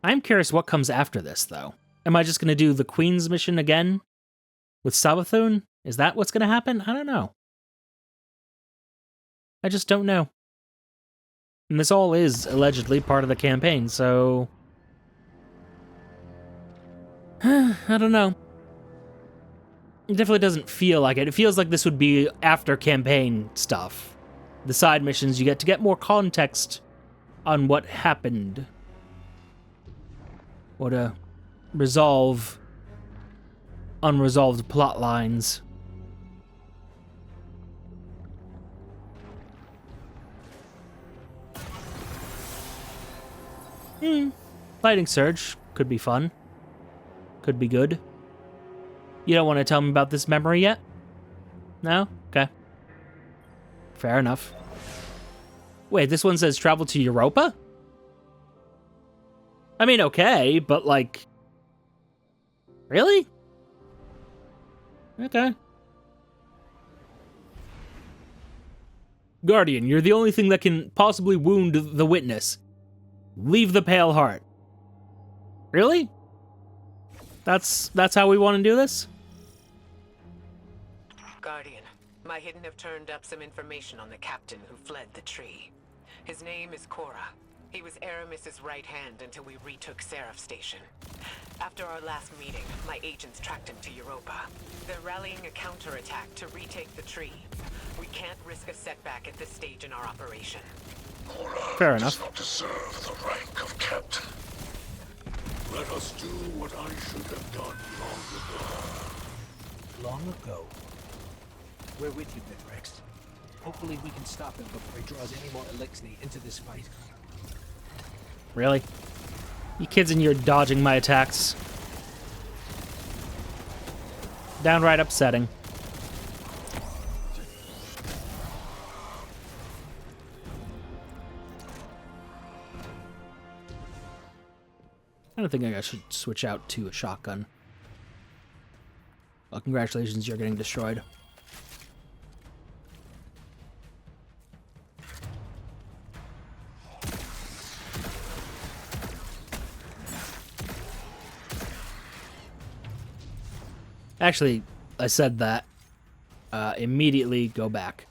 I'm curious what comes after this, though. Am I just going to do the Queen's mission again? With Savathun? Is that what's going to happen? I don't know. I just don't know. And this all is allegedly part of the campaign, so... I don't know. It definitely doesn't feel like it. It feels like this would be after campaign stuff. The side missions you get to get more context on what happened. Or to resolve unresolved plot lines. Lightning Surge could be fun. Could be good. You don't want to tell me about this memory yet? No? Okay. Fair enough. Wait, this one says travel to Europa? I mean, okay, but like... Really? Okay. Guardian, you're the only thing that can possibly wound the witness. Leave the Pale Heart. Really? That's how we want to do this? Guardian, my Hidden have turned up some information on the captain who fled the tree. His name is Korra. He was Aramis's right hand until we retook Seraph Station. After our last meeting, my agents tracked him to Europa. They're rallying a counterattack to retake the tree. We can't risk a setback at this stage in our operation. Korra Fair does enough. not deserve the rank of captain. Let us do what I should have done long ago. Long ago. We're with you, Mithrax. Hopefully we can stop him before he draws any more Elixni into this fight. Really? You kids and your dodging my attacks. Downright upsetting. I don't think I should switch out to a shotgun. Well, congratulations, you're getting destroyed. Actually, I said that. Immediately go back.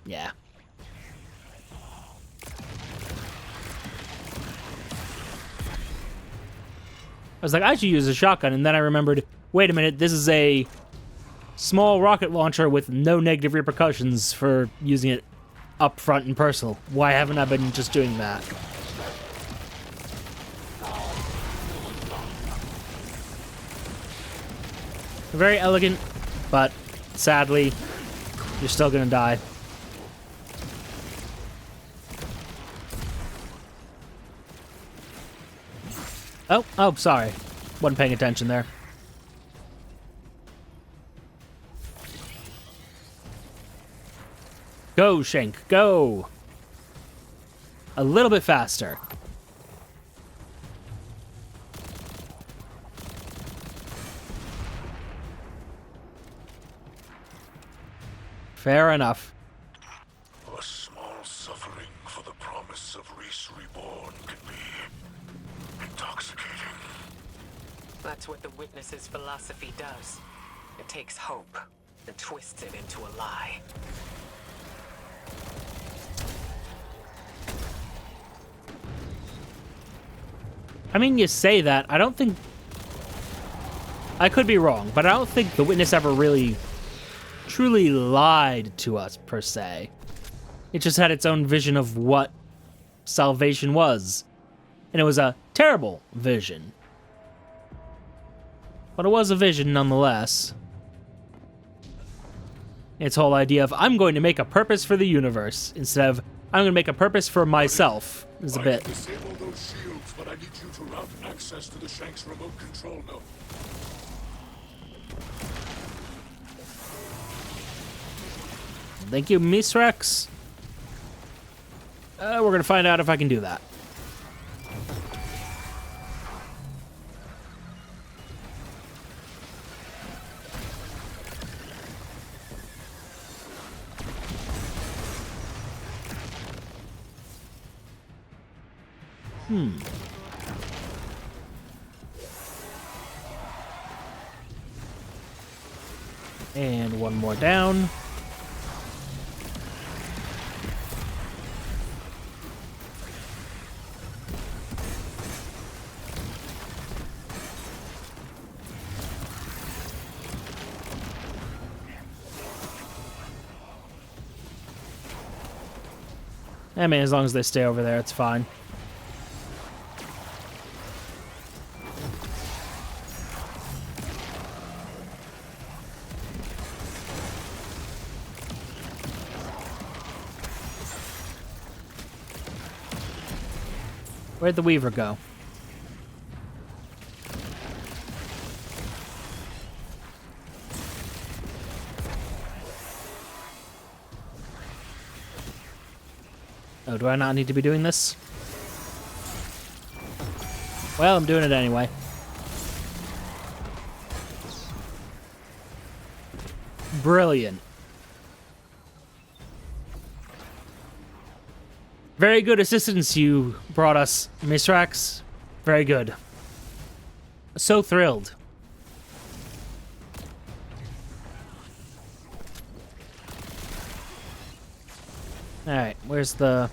Yeah. I was like, I should use a shotgun, and then I remembered, wait a minute, this is a small rocket launcher with no negative repercussions for using it up front and personal. Why haven't I been just doing that? Very elegant, but sadly, you're still gonna die. Oh, sorry. Wasn't paying attention there. Go, Shank, go! A little bit faster. Fair enough. A small suffering for the promise of Reese Reborn can be intoxicating. That's what the Witness's philosophy does. It takes hope and twists it into a lie. I mean, you say that. I don't think... I could be wrong, but I don't think the Witness ever really truly lied to us, per se. It just had its own vision of what salvation was. And it was a terrible vision. But it was a vision nonetheless. Its whole idea of, I'm going to make a purpose for the universe, instead of, I'm going to make a purpose for myself, is a bit... Disable those shields, but I need you to route access to the Shank's remote control node. Thank you, Miss Rex. We're gonna find out if I can do that. And one more down. I mean, as long as they stay over there, it's fine. Where'd the Weaver go? Oh, do I not need to be doing this? Well, I'm doing it anyway. Brilliant. Very good assistance you brought us, Miss Rax. Very good. So thrilled. Alright, where's the...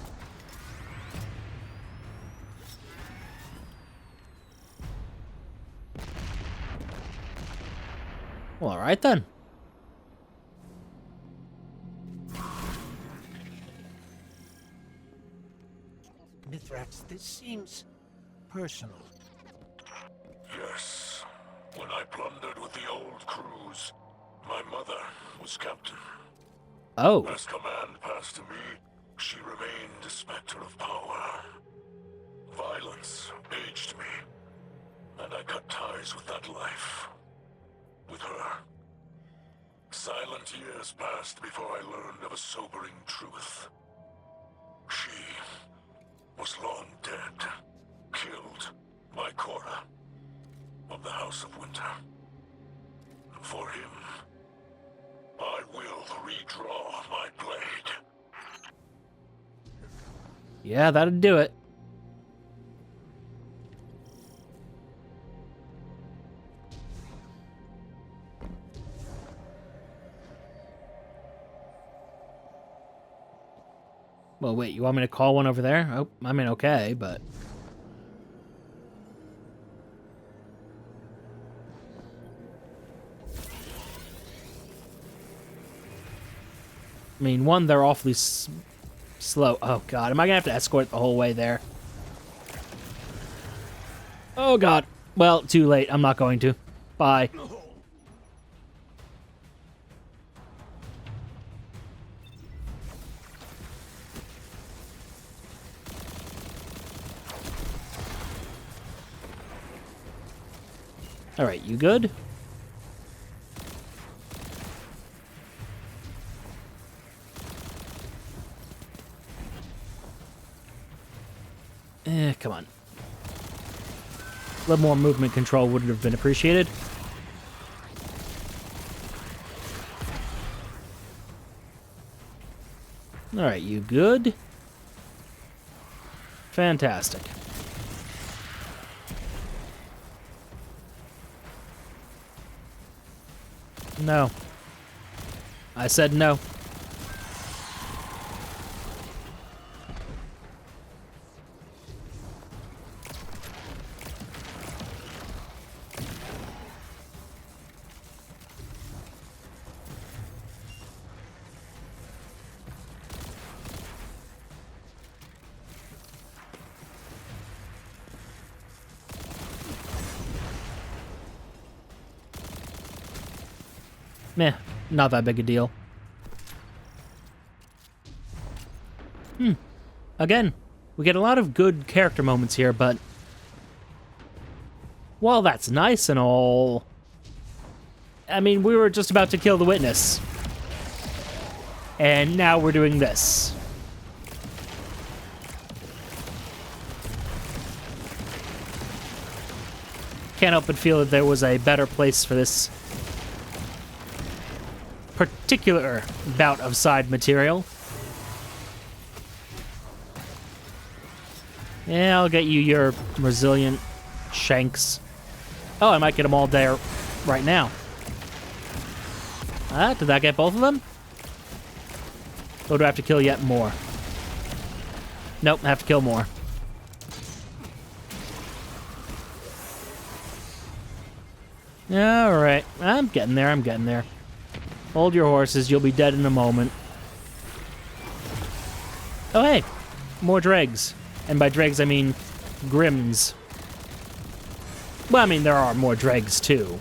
Well, alright then. Mithrax, this seems personal. Yes. When I plundered with the old crews, my mother was captain. Oh. As command passed to me, she remained a specter of power. Violence aged me, and I cut ties with that life. With her. Silent years passed before I learned of a sobering truth. She was long dead, killed by Cora of the House of Winter. For him, I will redraw my blade. Yeah, that'd do it. Well, wait, you want me to call one over there? Oh, I mean, okay, but... I mean, one, they're awfully slow. Oh, God. Am I going to have to escort the whole way there? Oh, God. Well, too late. I'm not going to. Bye. All right, you good? Come on. A little more movement control would have been appreciated. All right, you good? Fantastic. No. I said no. Meh, not that big a deal. Again, we get a lot of good character moments here, but... while that's nice and all... I mean, we were just about to kill the witness. And now we're doing this. Can't help but feel that there was a better place for this particular bout of side material. Yeah, I'll get you your resilient shanks. Oh, I might get them all there right now. Did that get both of them? Or do I have to kill yet more? Nope, I have to kill more. Alright, I'm getting there, I'm getting there. Hold your horses, you'll be dead in a moment. Oh hey, more dregs. And by dregs I mean grims. Well, I mean there are more dregs too.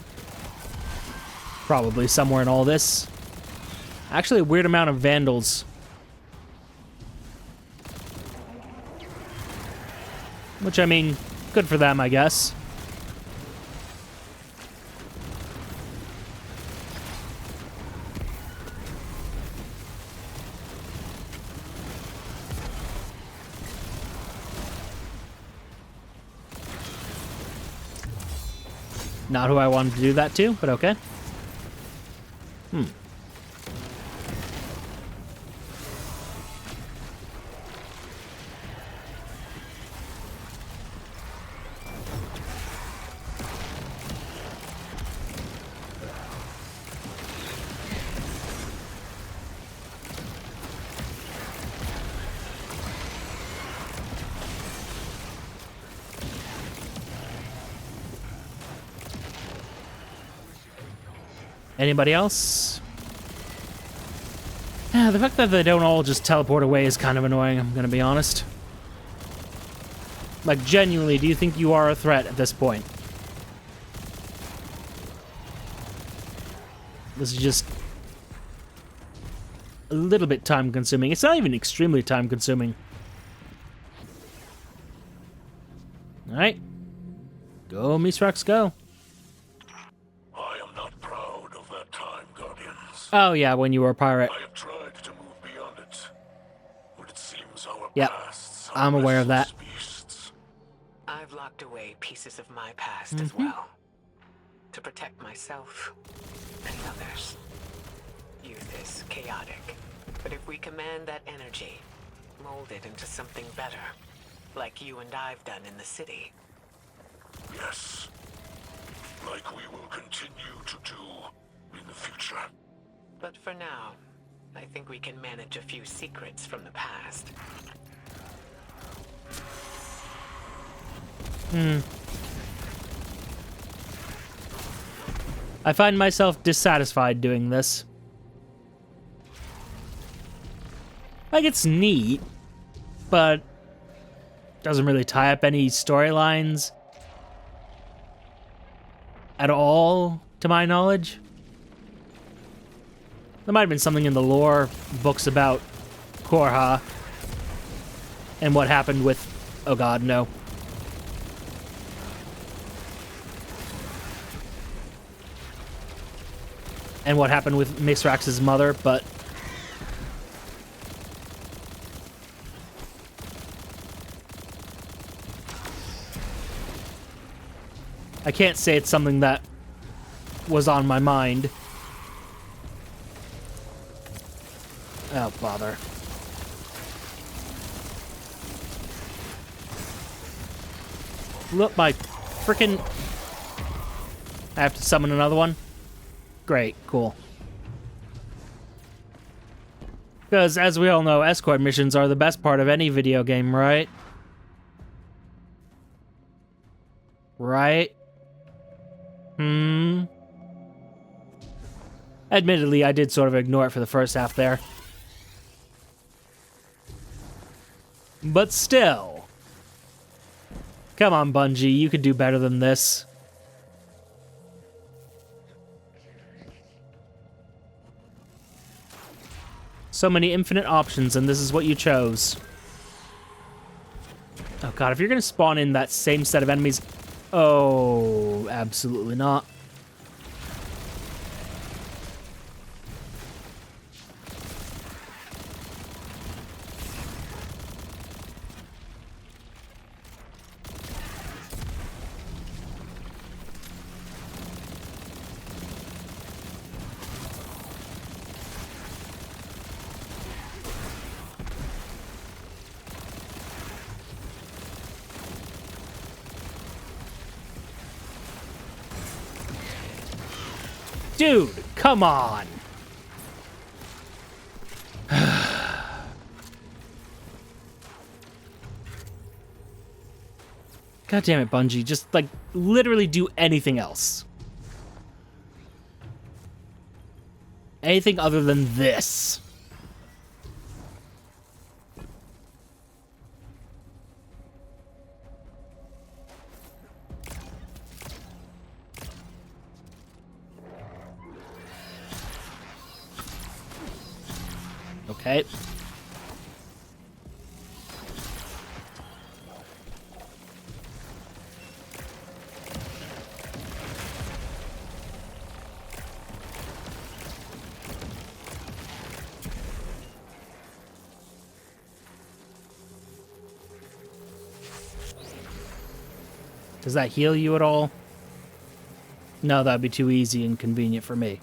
Probably somewhere in all this. Actually a weird amount of vandals. Which I mean, good for them I guess. Not who I wanted to do that to, but okay. Anybody else? Yeah, the fact that they don't all just teleport away is kind of annoying, I'm gonna be honest. Like, genuinely, do you think you are a threat at this point? This is just a little bit time-consuming. It's not even extremely time-consuming. Alright. Go, Miss Rex, go. I am not proud of that time, Guardians. Oh, yeah, when you were a pirate. I have tried to move beyond it, but it seems our Yep, pasts are I'm aware of that. restless beasts. I've locked away pieces of my past as well. To protect myself and others. Youth is chaotic. But if we command that energy, mold it into something better, like you and I've done in the city. Yes, like we will continue to do in the future. But for now, I think we can manage a few secrets from the past. I find myself dissatisfied doing this. Like, it's neat, but doesn't really tie up any storylines at all, to my knowledge. There might have been something in the lore books about Korha and what happened with... Oh god, no. And what happened with Mithrax's mother, but... I can't say it's something that was on my mind. Oh, bother. Look, my frickin'... I have to summon another one? Great, cool. Because, as we all know, escort missions are the best part of any video game, right? Right? Admittedly, I did sort of ignore it for the first half there. But still. Come on, Bungie, you could do better than this. So many infinite options, and this is what you chose. Oh god, if you're gonna spawn in that same set of enemies... Oh, absolutely not. Dude, come on. God damn it, Bungie. Just, like, literally do anything else. Anything other than this. Okay. Does that heal you at all? No, that'd be too easy and convenient for me.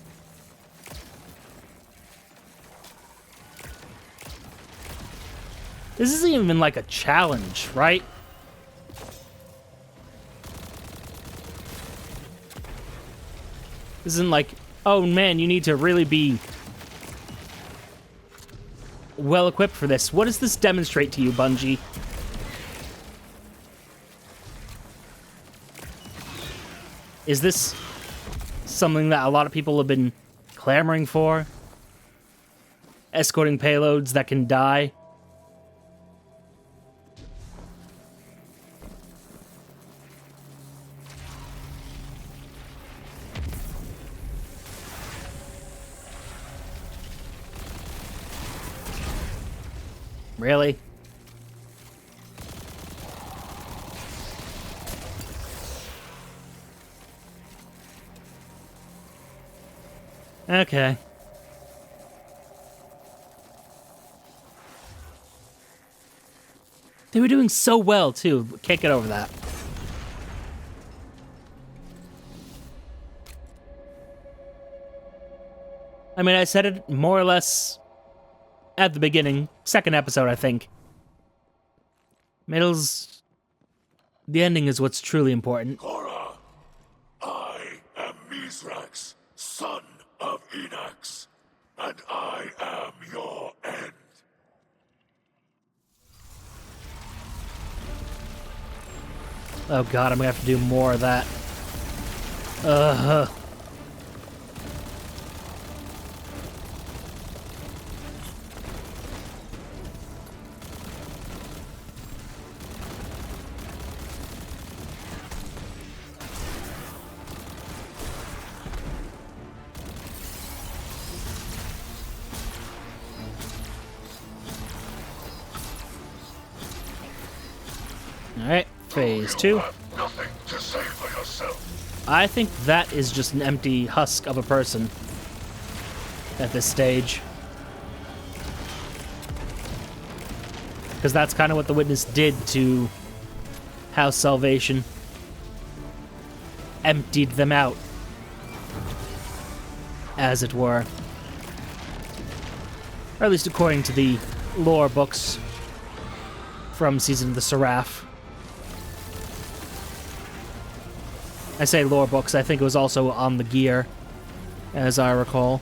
This isn't even like a challenge, right? This isn't like, oh man, you need to really be well equipped for this. What does this demonstrate to you, Bungie? Is this something that a lot of people have been clamoring for? Escorting payloads that can die? Really? Okay. They were doing so well, too. Can't get over that. I mean, I said it more or less at the beginning. Second episode, I think. Middle's... The ending is what's truly important. Korra, I am Mithrax, son of Enax. and I am your end. Oh god, I'm gonna have to do more of that. Ugh. Alright, phase 2. You have nothing to say for yourself. I think that is just an empty husk of a person at this stage. Because that's kind of what the witness did to House Salvation. Emptied them out, as it were. Or at least according to the lore books from Season of the Seraph. I say lore books, I think it was also on the gear, as I recall.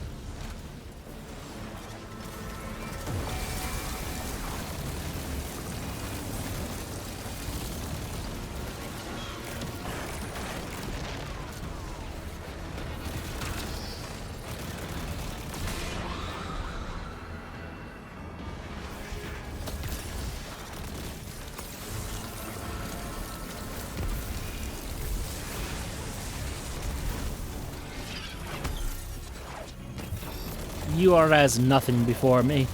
You are as nothing before me.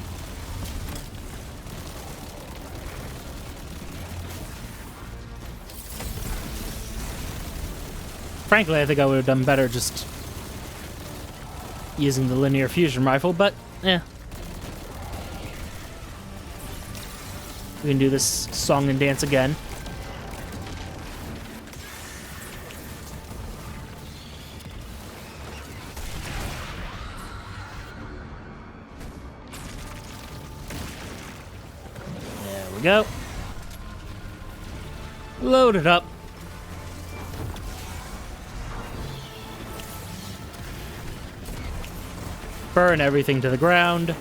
Frankly, I think I would have done better just using the linear fusion rifle, but yeah. We can do this song and dance again. Go. Load it up. Burn everything to the ground.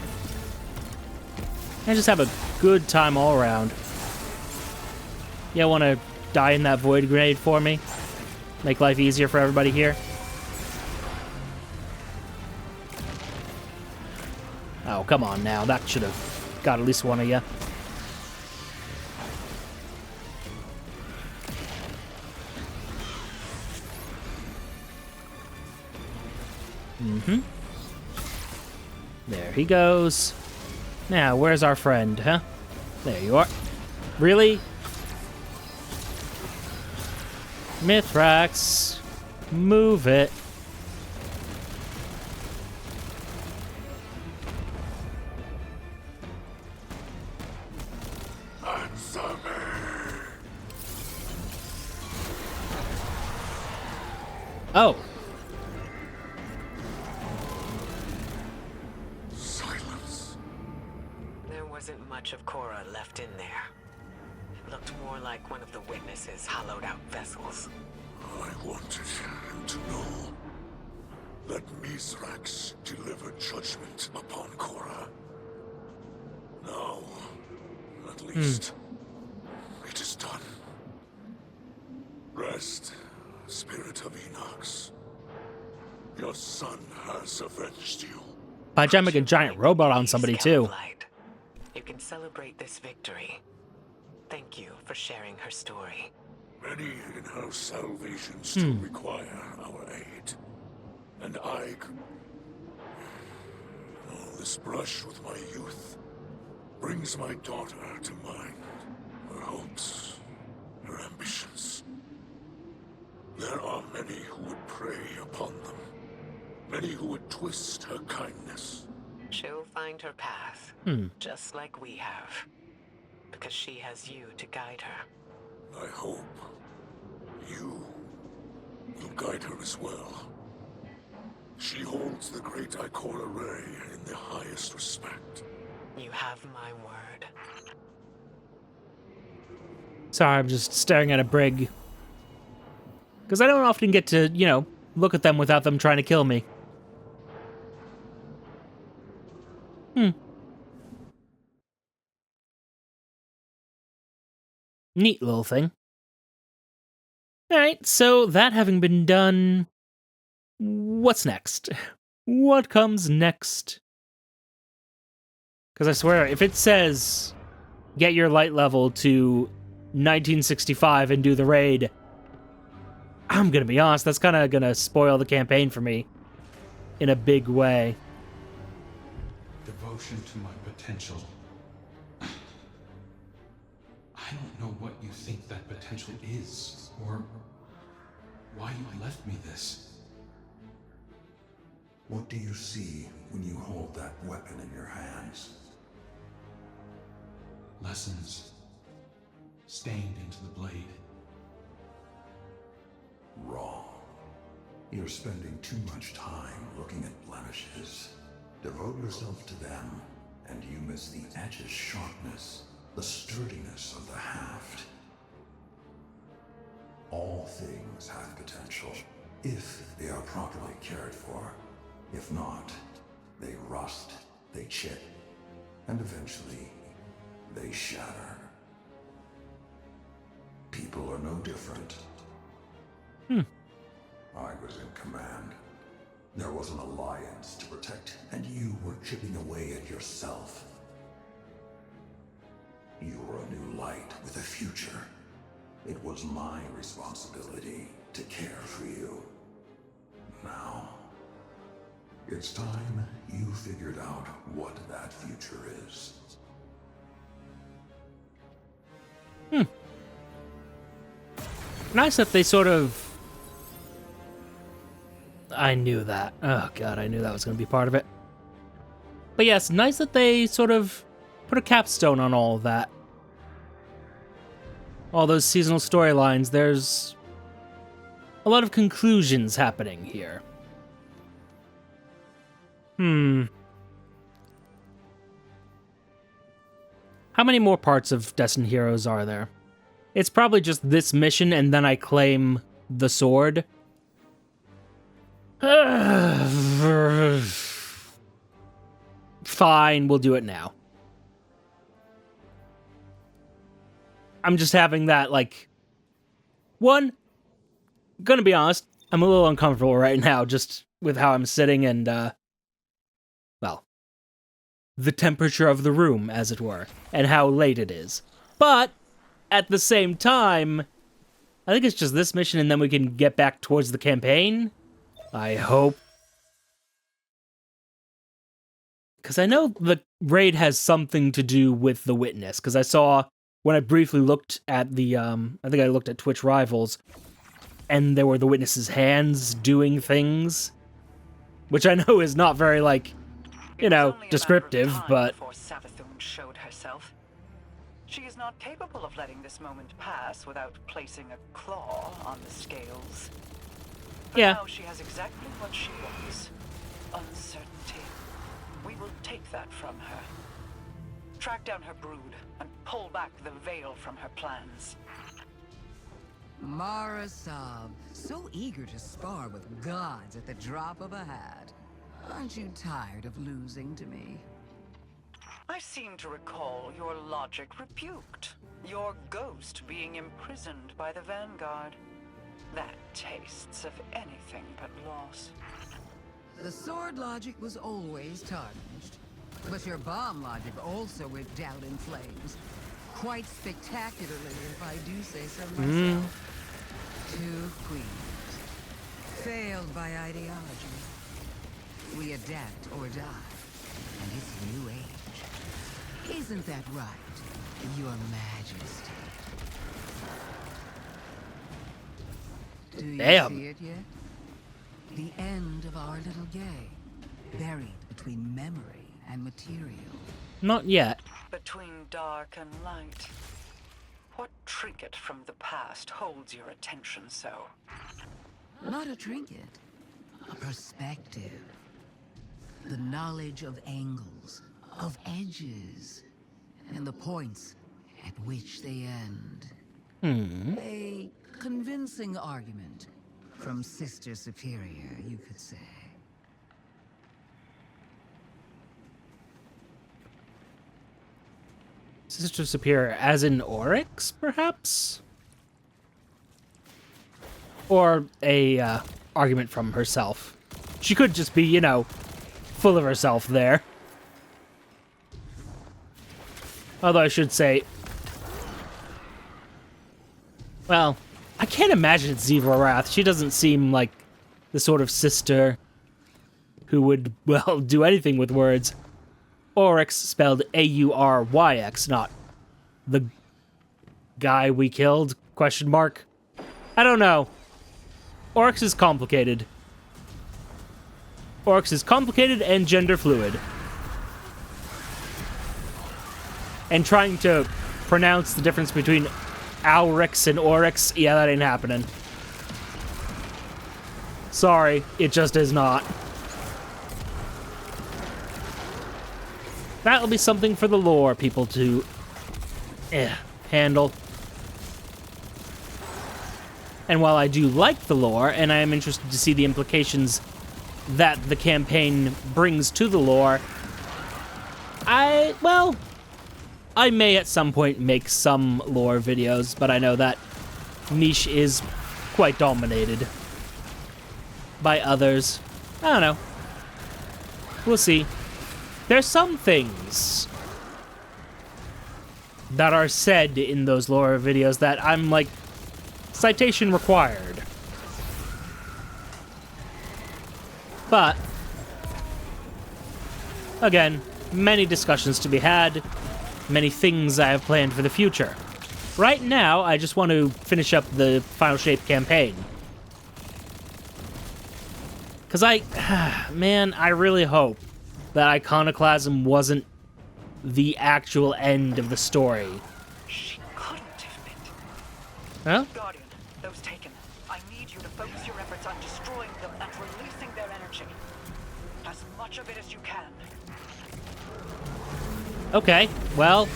And just have a good time all around. Yeah, want to die in that void grenade for me? Make life easier for everybody here? Oh, come on now. That should have got at least one of you. There he goes. Now, where's our friend, huh? There you are. Really? Mithrax, move it. Answer me. Oh. Silence. There wasn't much of Cora left in there. It looked more like one of the witnesses' hollowed out vessels. I wanted him to know that Mithrax delivered judgment upon Cora. Now, at least, it is done. Rest, Spirit of Enox. Your son has avenged you. By jamming a giant robot on somebody, too. Light. You can celebrate this victory. Thank you for sharing her story. Many in House Salvation still require our aid. And I could... Oh, this brush with my youth brings my daughter to mind. Her hopes, her ambitions. There are many who would prey upon them. Many who would twist her kindness. She'll find her path, just like we have. Because she has you to guide her. I hope you will guide her as well. She holds the great Ikora Ray in the highest respect. You have my word. Sorry, I'm just staring at a brig. Because I don't often get to, look at them without them trying to kill me. Neat little thing. Alright, so that having been done, what's next? What comes next? Because I swear, if it says, get your light level to 1965 and do the raid, I'm gonna be honest, that's kind of gonna spoil the campaign for me in a big way. Devotion to my potential. I don't know what you think that potential is, or why you left me this. What do you see when you hold that weapon in your hands? Lessons stained into the blade. Wrong. You're spending too much time looking at blemishes. Devote yourself to them, and you miss the edge's sharpness, the sturdiness of the haft. All things have potential, if they are properly cared for. If not, they rust, they chip, and eventually, they shatter. People are no different. I was in command. There was an alliance to protect, and you were chipping away at yourself. You were a new light with a future. It was my responsibility to care for you. Now, it's time you figured out what that future is. Nice that they sort of... I knew that. Oh god, I knew that was going to be part of it. But yes, nice that they sort of put a capstone on all of that. All those seasonal storylines, there's a lot of conclusions happening here. How many more parts of Destined Heroes are there? It's probably just this mission and then I claim the sword. Fine, we'll do it now. I'm just having that, like... One, gonna be honest, I'm a little uncomfortable right now just with how I'm sitting and, well, the temperature of the room, as it were, and how late it is. But, at the same time, I think it's just this mission and then we can get back towards the campaign. I hope. Because I know the raid has something to do with the witness. Because I saw, when I briefly looked at the, I think I looked at Twitch Rivals, and there were the witness's hands doing things. Which I know is not very, like, you know, descriptive, but... Before Savathun showed herself. She is not capable of letting this moment pass without placing a claw on the scales. But Yeah. now she has exactly what she wants. Uncertainty. We will take that from her. Track down her brood and pull back the veil from her plans. Mara Saab, so eager to spar with gods at the drop of a hat. Aren't you tired of losing to me? I seem to recall your logic rebuked. Your ghost being imprisoned by the Vanguard. That tastes of anything but loss. The sword logic was always tarnished. But your bomb logic also went down in flames. Quite spectacularly, if I do say so myself. Two queens. Failed by ideology. We adapt or die. And it's a new age. Isn't that right, Your Majesty? Do you see it yet? The end of our little game. Buried between memory and material. Not yet. Between dark and light. What trinket from the past holds your attention so? Not a trinket. A perspective. The knowledge of angles, of edges, and the points at which they end. A convincing argument from Sister Superior, you could say. Sister Superior, as in Oryx, perhaps? Or a argument from herself. She could just be, you know, full of herself there. Although I should say... Well, I can't imagine it's Ziva Wrath. She doesn't seem like the sort of sister who would, well, do anything with words. Oryx, spelled A-U-R-Y-X, not the guy we killed, question mark. I don't know. Oryx is complicated. Oryx is complicated and gender fluid. And trying to pronounce the difference between Aurix and Oryx, yeah, that ain't happening. Sorry, it just is not. That'll be something for the lore people to handle. And while I do like the lore, and I am interested to see the implications that the campaign brings to the lore, I may at some point make some lore videos, but I know that niche is quite dominated by others. I don't know. We'll see. There's some things that are said in those lore videos that I'm like, citation required. But, again, many discussions to be had, many things I have planned for the future. Right now, I just want to finish up the Final Shape campaign. Because man, I really hope that Iconoclasm wasn't the actual end of the story. She couldn't have been. Huh? Guardian, those taken. I need you to focus your efforts on destroying them and releasing their energy. As much of it as you can. Okay, well...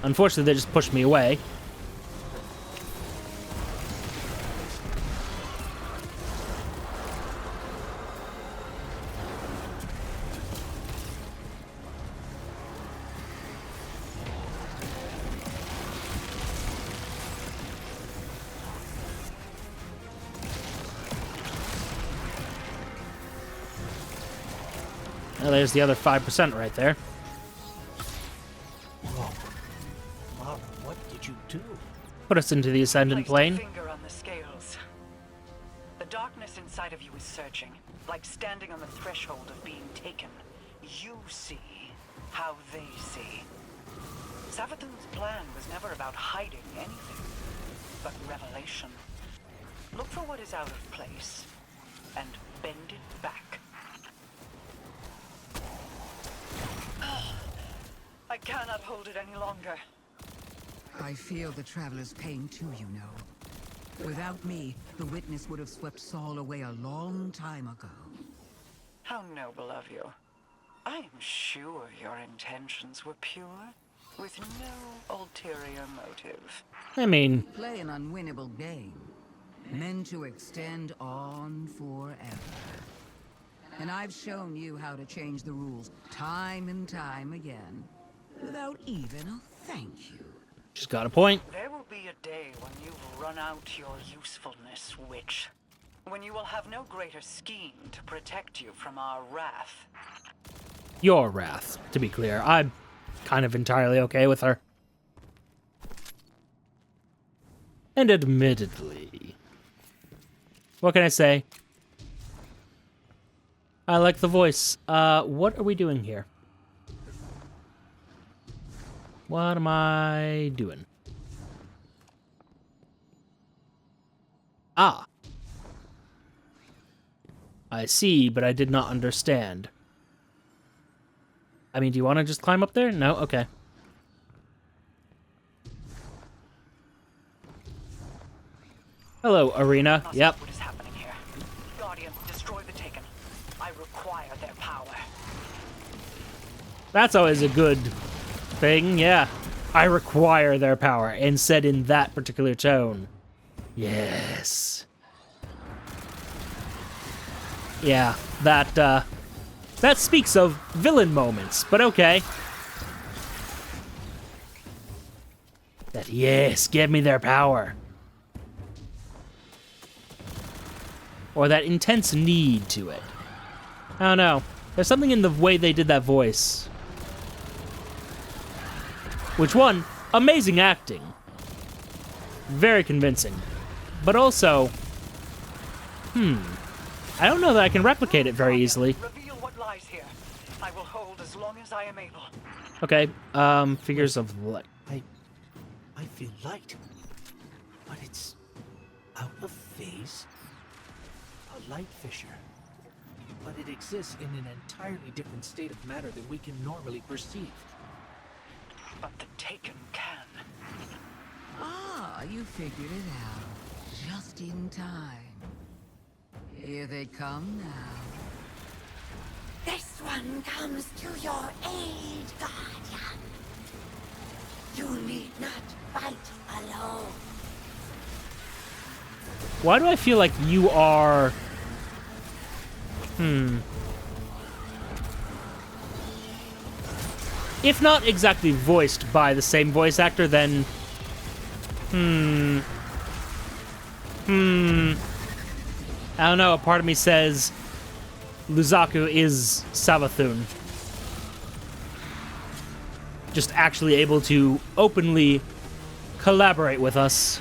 Unfortunately, they just pushed me away. Well, there's the other 5% right there. Whoa. Mara, what did you do? Put us into the Ascendant Placed a Plane. finger on the scales. The darkness inside of you is searching, like standing on the threshold of being taken. You see how they see. Savathun's plan was never about hiding anything, but revelation. Look for what is out of place, and bend it back. I cannot hold it any longer. I feel the Traveler's pain too, you know. Without me, the Witness would have swept Saul away a long time ago. How noble of you. I am sure your intentions were pure, with no ulterior motive. I mean, Play an unwinnable game, meant to extend on forever. And I've shown you how to change the rules time and time again, without even a thank you. she's got a point. There will be a day when you've run out your usefulness, witch. When you will have no greater scheme to protect you from our wrath. Your wrath, to be clear. I'm kind of entirely okay with her. And admittedly, what can I say? I like the voice. What are we doing here? What am I doing? Ah. I see, but I did not understand. I mean, do you want to just climb up there? No? Okay. Hello, Arena. Yep. What is happening here? Guardian, destroy the Taken. I require their power. That's always a good thing, yeah. I require their power, and said in that particular tone. Yes. Yeah, that speaks of villain moments, but okay. That, yes, give me their power. Or that intense need to it. I don't know. There's something in the way they did that voice. Which one, amazing acting. Very convincing. But also, I don't know that I can replicate it very easily. Reveal what lies here. I will hold as long as I am able. Okay, figures of light. I feel light, but it's out of phase. A light fissure, but it exists in an entirely different state of matter than we can normally perceive. But the Taken can. Ah, you figured it out. Just in time. Here they come now. This one comes to your aid, Guardian. You need not fight alone. Why do I feel like you are... If not exactly voiced by the same voice actor, then... I don't know, a part of me says Luzaku is Savathun. Just actually able to openly collaborate with us,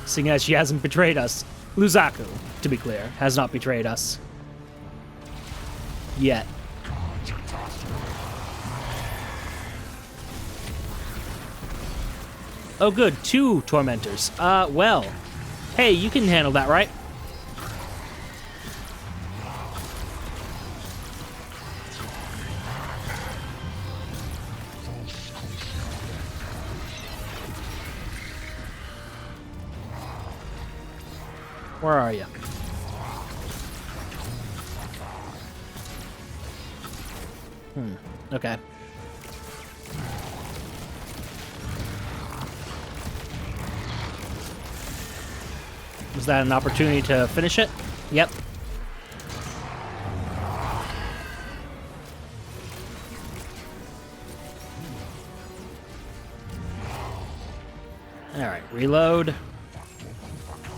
seeing as she hasn't betrayed us. Luzaku, to be clear, has not betrayed us. Yet. Oh good, 2 tormentors. Well. Hey, you can handle that, right? Where are you? Okay. Was that an opportunity to finish it? Yep. Alright, reload.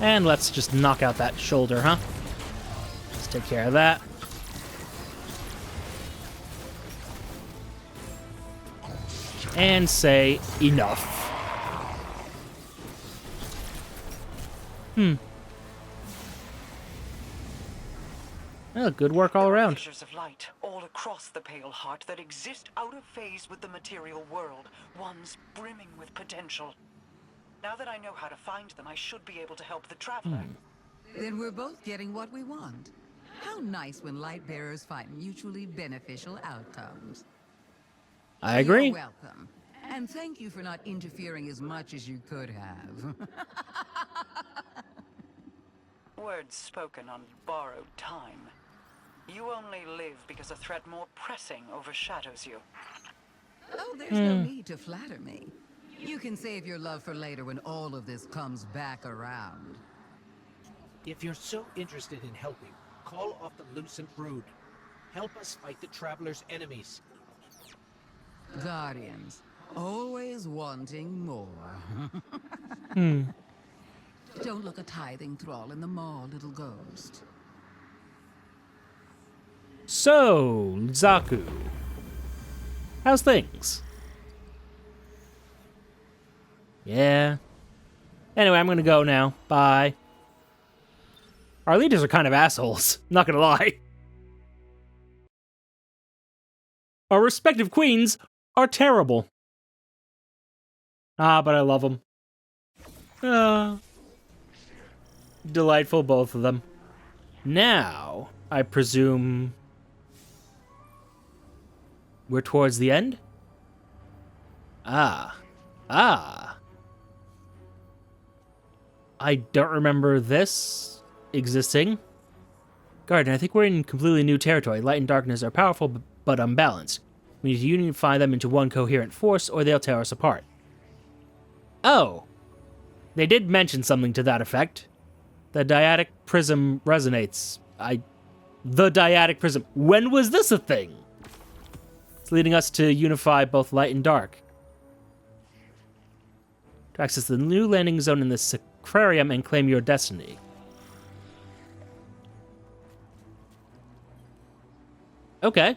And let's just knock out that shoulder, huh? Let's take care of that. And say enough. Well, good work all around. Fissures of light all across the Pale Heart that exist out of phase with the material world, ones brimming with potential. Now that I know how to find them, I should be able to help the Traveler. Then we're both getting what we want. How nice when light bearers find mutually beneficial outcomes. I agree. You're welcome. And thank you for not interfering as much as you could have. Words spoken on borrowed time. You only live because a threat more pressing overshadows you. Oh, there's no need to flatter me. You can save your love for later when all of this comes back around. If you're so interested in helping, call off the Lucent Brood. Help us fight the Traveler's enemies. Guardians, always wanting more. Don't look a tithing thrall in the maw, little ghost. So, Zaku. How's things? Yeah. Anyway, I'm gonna go now. Bye. Our leaders are kind of assholes, not gonna lie. Our respective queens are terrible. Ah, but I love them. Delightful, both of them. Now, I presume... we're towards the end? Ah. I don't remember this existing. Guardian, I think we're in completely new territory. Light and darkness are powerful, but unbalanced. We need to unify them into one coherent force, or they'll tear us apart. Oh. They did mention something to that effect. The dyadic prism resonates. I the dyadic prism. When was this a thing? It's leading us to unify both light and dark. To access the new landing zone in the Sacrarium and claim your destiny. Okay.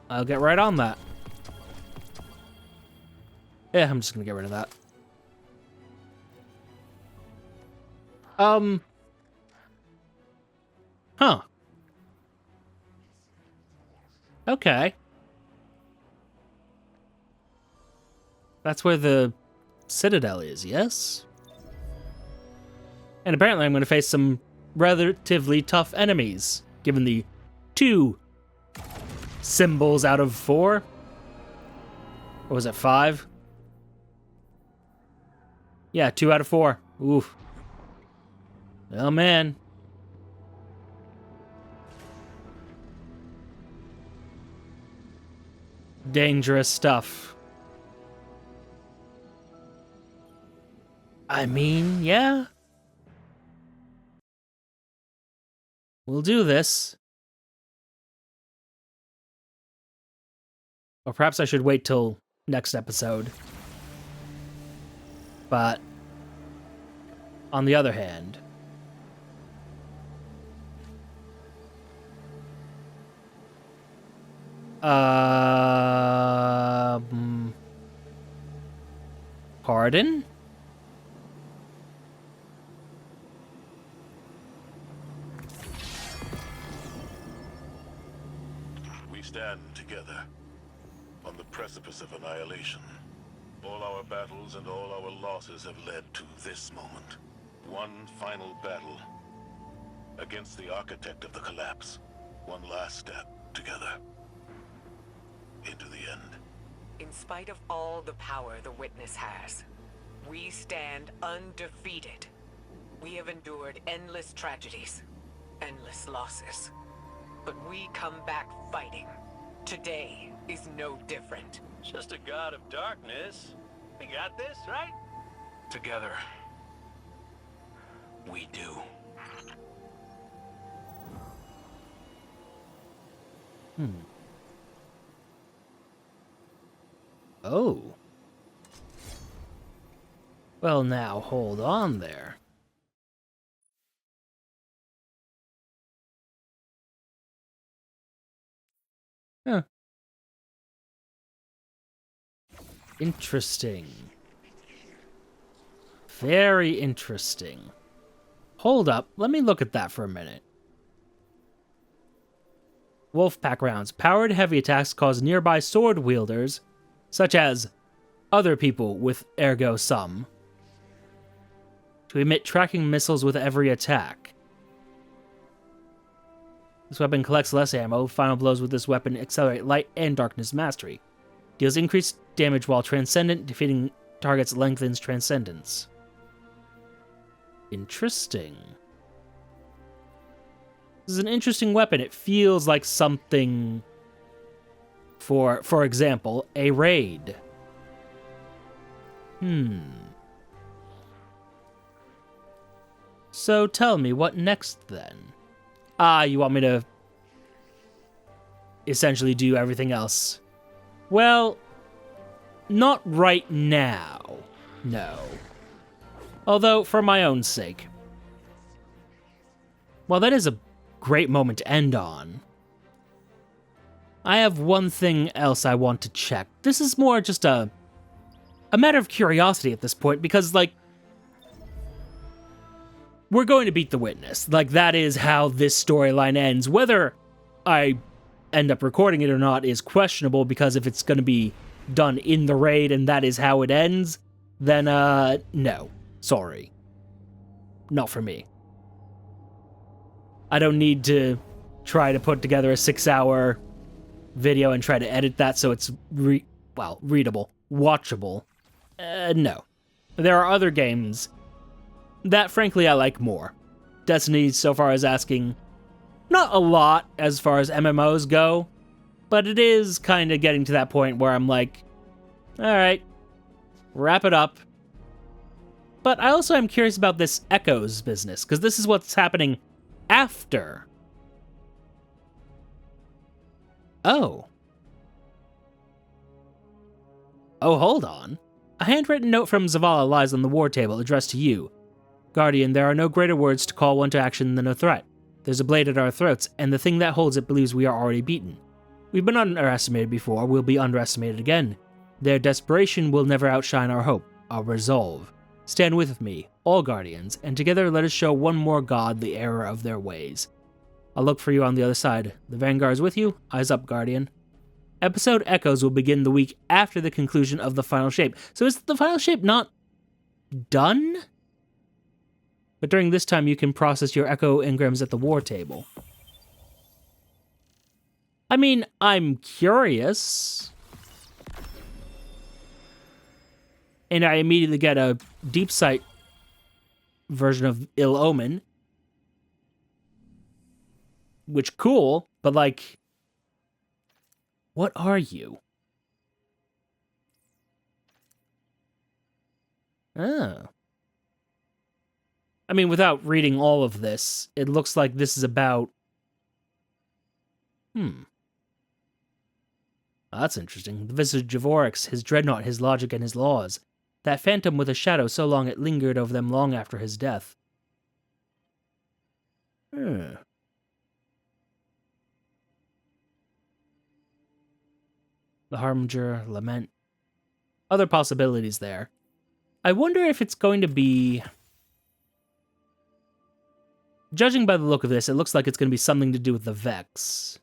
I'll get right on that. Yeah, I'm just gonna get rid of that. Huh. Okay. That's where the Citadel is, yes? And apparently I'm going to face some relatively tough enemies, given the 2 symbols out of 4. Or was it 5? Yeah, 2 out of 4. Oof. Oh, man. Dangerous stuff. I mean, yeah. We'll do this. Or perhaps I should wait till next episode. But on the other hand, pardon? We stand together on the precipice of annihilation. All our battles and all our losses have led to this moment. One final battle against the architect of the collapse. One last step together into the end. In spite of all the power the Witness has, we stand undefeated. We have endured endless tragedies, endless losses. But we come back fighting. Today is no different. Just a god of darkness. We got this, right? Together, we do. Oh. Well, now, hold on there. Huh. Interesting. Very interesting. Hold up, let me look at that for a minute. Wolfpack rounds. Powered heavy attacks cause nearby sword wielders, such as other people with ergo sum, to emit tracking missiles with every attack. This weapon collects less ammo. Final blows with this weapon accelerate light and darkness mastery. Deals increased damage while transcendent. Defeating targets lengthens transcendence. Interesting. This is an interesting weapon. It feels like something for example, a raid. So tell me, what next then? You want me to essentially do everything else? Well, not right now, no. Although, for my own sake. Well, that is a great moment to end on. I have one thing else I want to check. This is more just a matter of curiosity at this point, because, like, we're going to beat the Witness. Like, that is how this storyline ends. Whether I end up recording it or not is questionable, because if it's going to be done in the raid and that is how it ends, then, no. Sorry. Not for me. I don't need to try to put together a 6-hour video and try to edit that so it's, readable, watchable. No. There are other games that, frankly, I like more. Destiny, so far, is asking not a lot as far as MMOs go, but it is kind of getting to that point where I'm like, alright, wrap it up. But I also am curious about this Echoes business, because this is what's happening after Oh. Oh, hold on. A handwritten note from Zavala lies on the war table addressed to you. Guardian, there are no greater words to call one to action than a threat. There's a blade at our throats, and the thing that holds it believes we are already beaten. We've been underestimated before, we'll be underestimated again. Their desperation will never outshine our hope, our resolve. Stand with me, all Guardians, and together let us show one more god the error of their ways. I'll look for you on the other side. The Vanguard is with you. Eyes up, Guardian. Episode Echoes will begin the week after the conclusion of the final shape. So is the final shape not done? But during this time, you can process your echo engrams at the war table. I mean, I'm curious. And I immediately get a deep sight version of Ill Omen. Which, cool, but like, what are you? Oh. I mean, without reading all of this, it looks like this is about... Oh, that's interesting. The visage of Oryx, his dreadnought, his logic, and his laws. That phantom with a shadow so long it lingered over them long after his death. The Harbinger, Lament. Other possibilities there. I wonder if it's going to be... Judging by the look of this, it looks like it's going to be something to do with the Vex.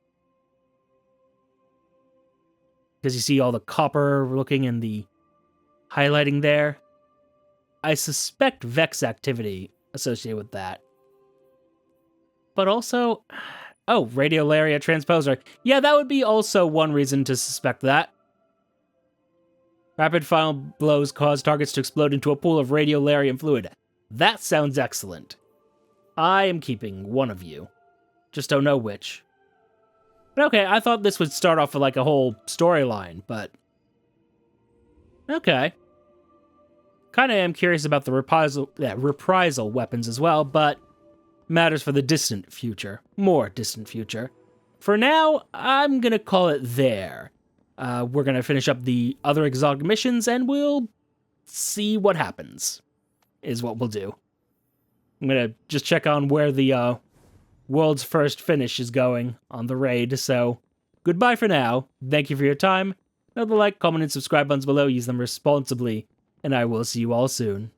Because you see all the copper looking and the highlighting there. I suspect Vex activity associated with that. But also... Oh, Radiolaria Transposer. Yeah, that would be also one reason to suspect that. Rapid final blows cause targets to explode into a pool of radiolarian fluid. That sounds excellent. I am keeping one of you. Just don't know which. But okay, I thought this would start off with like a whole storyline, but... Okay. Kinda am curious about the reprisal weapons as well, but... matters for the distant future. More distant future. For now, I'm gonna call it there. We're gonna finish up the other exotic missions, and we'll see what happens, is what we'll do. I'm gonna just check on where the world's first finish is going on the raid, so goodbye for now. Thank you for your time. Note the like, comment, and subscribe buttons below. Use them responsibly, and I will see you all soon.